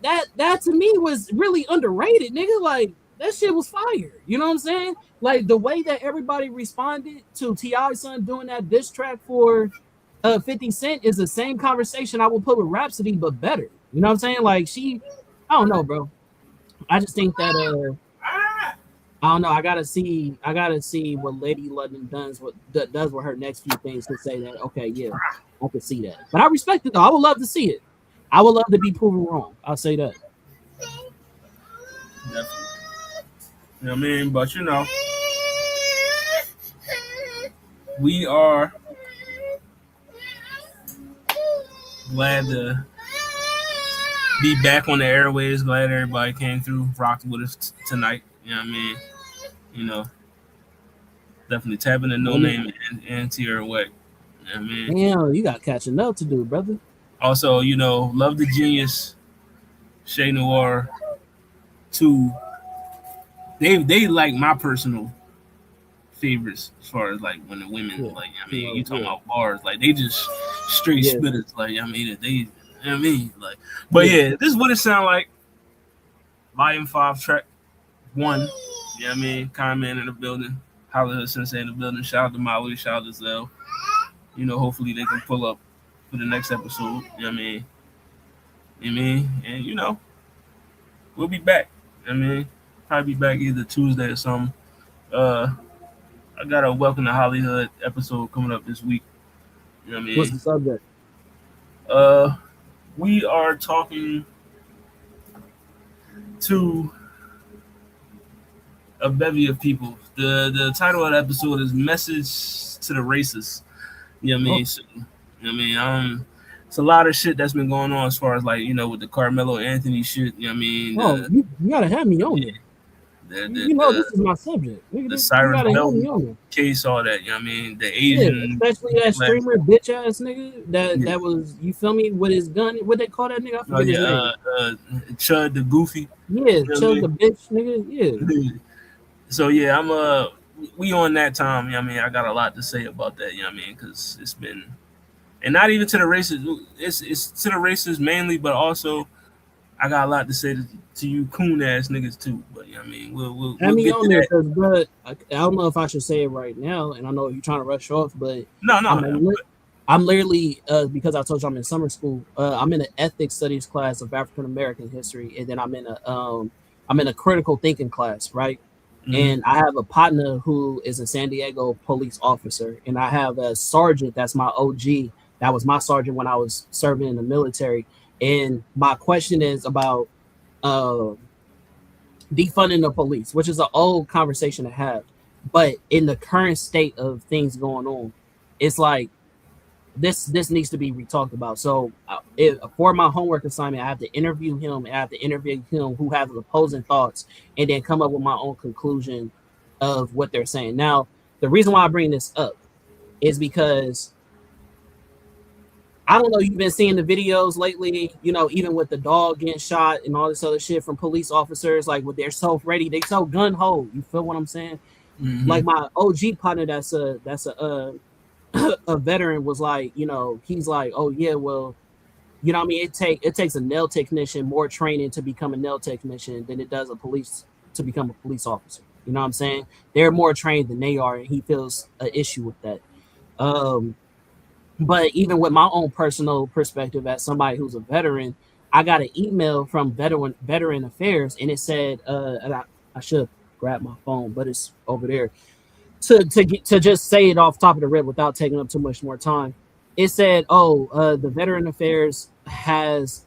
S2: that to me was really underrated, nigga. Like that shit was fire. You know what I'm saying? Like the way that everybody responded to T.I.'s son doing that diss track for 50 Cent is the same conversation I would put with Rhapsody, but better. You know what I'm saying? Like I don't know, bro. I just think that I don't know. I gotta see what Lady London does with her next few things to say that okay, yeah, I can see that. But I respect it though. I would love to see it. I would love to be proven wrong. I'll say that.
S1: Definitely. You know what I mean? But you know, we are glad to be back on the airways. Glad everybody came through, rocked with us tonight. You know what I mean? You know, definitely tapping the No Name and Tierra Whack. You know what I mean?
S2: Damn, you got catching up to do, brother.
S1: Also, you know, Love the Genius, Shay Noir, too. They like my personal favorites as far as like when the women like I mean you talking about bars like they just straight spitters like I mean they you know what I mean like but yeah this is what it sound like. Volume 5 track 1. You know what I mean? Comment in the building. Hollywood Sensei in the building. Shout out to Molly. Shout out to Zell. You know, hopefully they can pull up for the next episode. You know what I mean? You know what I mean? And you know, we'll be back. You know what I mean? Probably be back either Tuesday or something. I got a Welcome to Hollywood episode coming up this week. You know what I mean?
S2: What's the subject?
S1: We are talking to a bevy of people. The title of the episode is Message to the Racists. You know what I mean? So, you know what I mean? It's a lot of shit that's been going on as far as like, you know, with the Carmelo Anthony shit. You know what I mean?
S2: You gotta have me on there. You know this is my subject.
S1: The Cyrus Bell case, all that. You know what I mean? The Asian,
S2: especially that streamer bitch ass nigga that was, you feel me, with his gun. What they call that nigga? I forget his name.
S1: Chud the Goofy.
S2: Yeah, you know Chud the bitch nigga. Yeah.
S1: So yeah, I'm we on that time. You know what I mean? I got a lot to say about that. You know what I mean? Because it's been, and not even to the racists. It's to the racists mainly, but also I got a lot to say to you coon ass niggas too. But you know what I mean? We'll
S2: get on there because, bro, I don't know if I should say it right now, and I know you're trying to rush off, but I'm literally because I told you I'm in summer school. I'm in an ethics studies class of African American history, and then I'm in a critical thinking class, right? Mm-hmm. And I have a partner who is a San Diego police officer, and I have a sergeant that's my OG. That was my sergeant when I was serving in the military. And my question is about defunding the police, which is an old conversation to have. But in the current state of things going on, it's like this needs to be talked about. So for my homework assignment, I have to interview him. I have to interview him who has opposing thoughts and then come up with my own conclusion of what they're saying. Now, the reason why I bring this up is because I don't know, you've been seeing the videos lately, you know, even with the dog getting shot and all this other shit from police officers, like with they're so ready, they so gun ho. You feel what I'm saying? Mm-hmm. Like my OG partner, that's a veteran, was like, you know, he's like, oh yeah, well, you know what I mean? It takes a nail technician more training to become a nail technician than it does a police to become a police officer. You know what I'm saying? They're more trained than they are, and he feels an issue with that. But even with my own personal perspective as somebody who's a veteran, I got an email from Veteran Affairs, and it said, and I should grab my phone, but it's over there. To just say it off top of the rip without taking up too much more time. It said, the Veteran Affairs has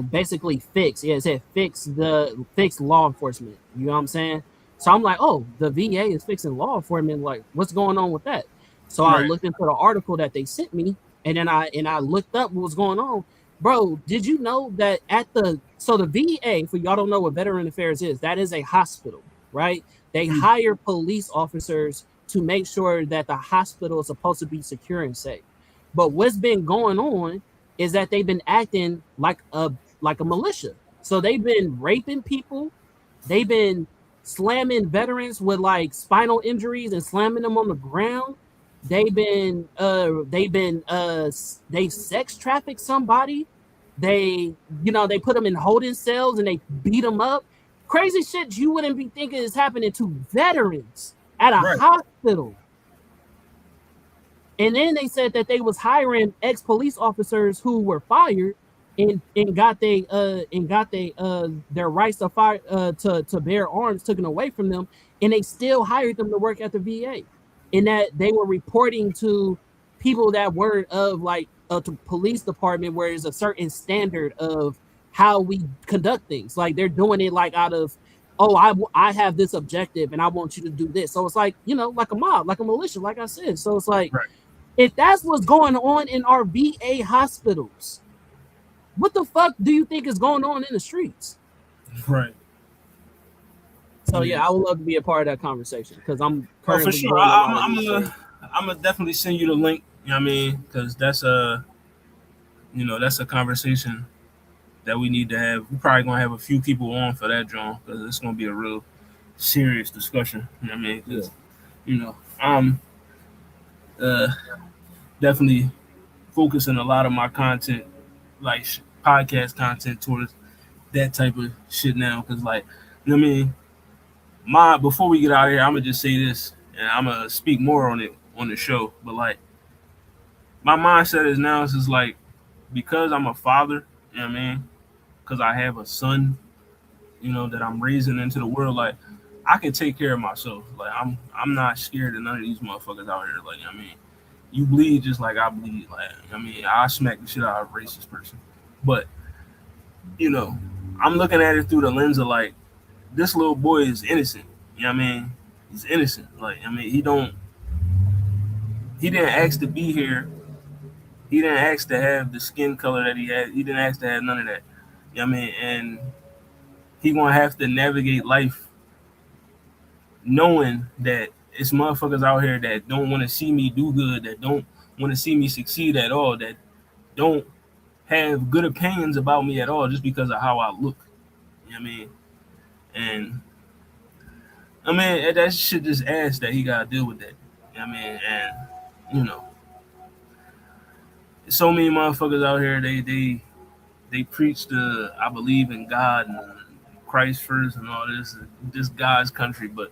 S2: basically fixed. Yeah, it said fix law enforcement. You know what I'm saying? So I'm like, oh, the VA is fixing law enforcement. Like, what's going on with that? So I looked into the article that they sent me, and then I looked up what was going on, Bro, did you know that the VA, for y'all don't know what Veteran Affairs is, that is a hospital, right? They hire police officers to make sure that the hospital is supposed to be secure and safe. But what's been going on is that they've been acting like a militia. So they've been raping people, they've been slamming veterans with like spinal injuries and slamming them on the ground. They sex trafficked somebody. They put them in holding cells and they beat them up. Crazy shit you wouldn't be thinking is happening to veterans at a hospital. And then they said that they was hiring ex-police officers who were fired and got their rights to fire to bear arms taken away from them, and they still hired them to work at the VA. And that they were reporting to people that were of like the police department where there's a certain standard of how we conduct things. Like they're doing it like out of, oh, I have this objective and I want you to do this. So it's like, like a mob, like a militia, like I said. So it's like, if that's what's going on in our VA hospitals, what the fuck do you think is going on in the streets?
S1: Right.
S2: So yeah, I would love to be a part of that conversation because I'm
S1: for sure. I'm gonna definitely send you the link. You know what I mean? Because that's a conversation that we need to have. We're probably gonna have a few people on for that, John, because it's gonna be a real serious discussion. You know what I mean? Because definitely focusing a lot of my content, like podcast content, towards that type of shit now. Because, like, you know what I mean? Before we get out of here, I'm gonna just say this, and I'm gonna speak more on it on the show. But like, my mindset is now is just like, because I'm a father, you know what I mean? Because I have a son, that I'm raising into the world. Like, I can take care of myself. Like, I'm not scared of none of these motherfuckers out here. Like, you know what I mean? You bleed just like I bleed. Like, I mean, I smack the shit out of a racist person. But, I'm looking at it through the lens of like, this little boy is innocent. You know what I mean? He's innocent. Like, I mean, he didn't ask to be here. He didn't ask to have the skin color that he had. He didn't ask to have none of that. You know what I mean? And he gonna have to navigate life knowing that it's motherfuckers out here that don't want to see me do good, that don't want to see me succeed at all, that don't have good opinions about me at all just because of how I look. You know what I mean? And I mean, that shit just ass that he gotta deal with that. You know what I mean? And so many motherfuckers out here, they preach the I believe in God and Christ first and all this God's country, but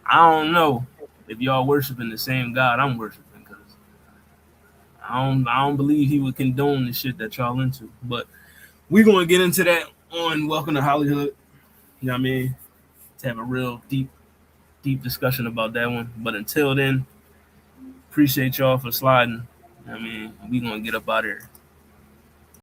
S1: I don't know if y'all worshiping the same God I'm worshiping, because I don't believe he would condone the shit that y'all into. But we're gonna get into that on Welcome to Hollywood. You know what I mean? To have a real deep discussion about that one. But until then, appreciate y'all for sliding. I mean, we gonna get up out of here.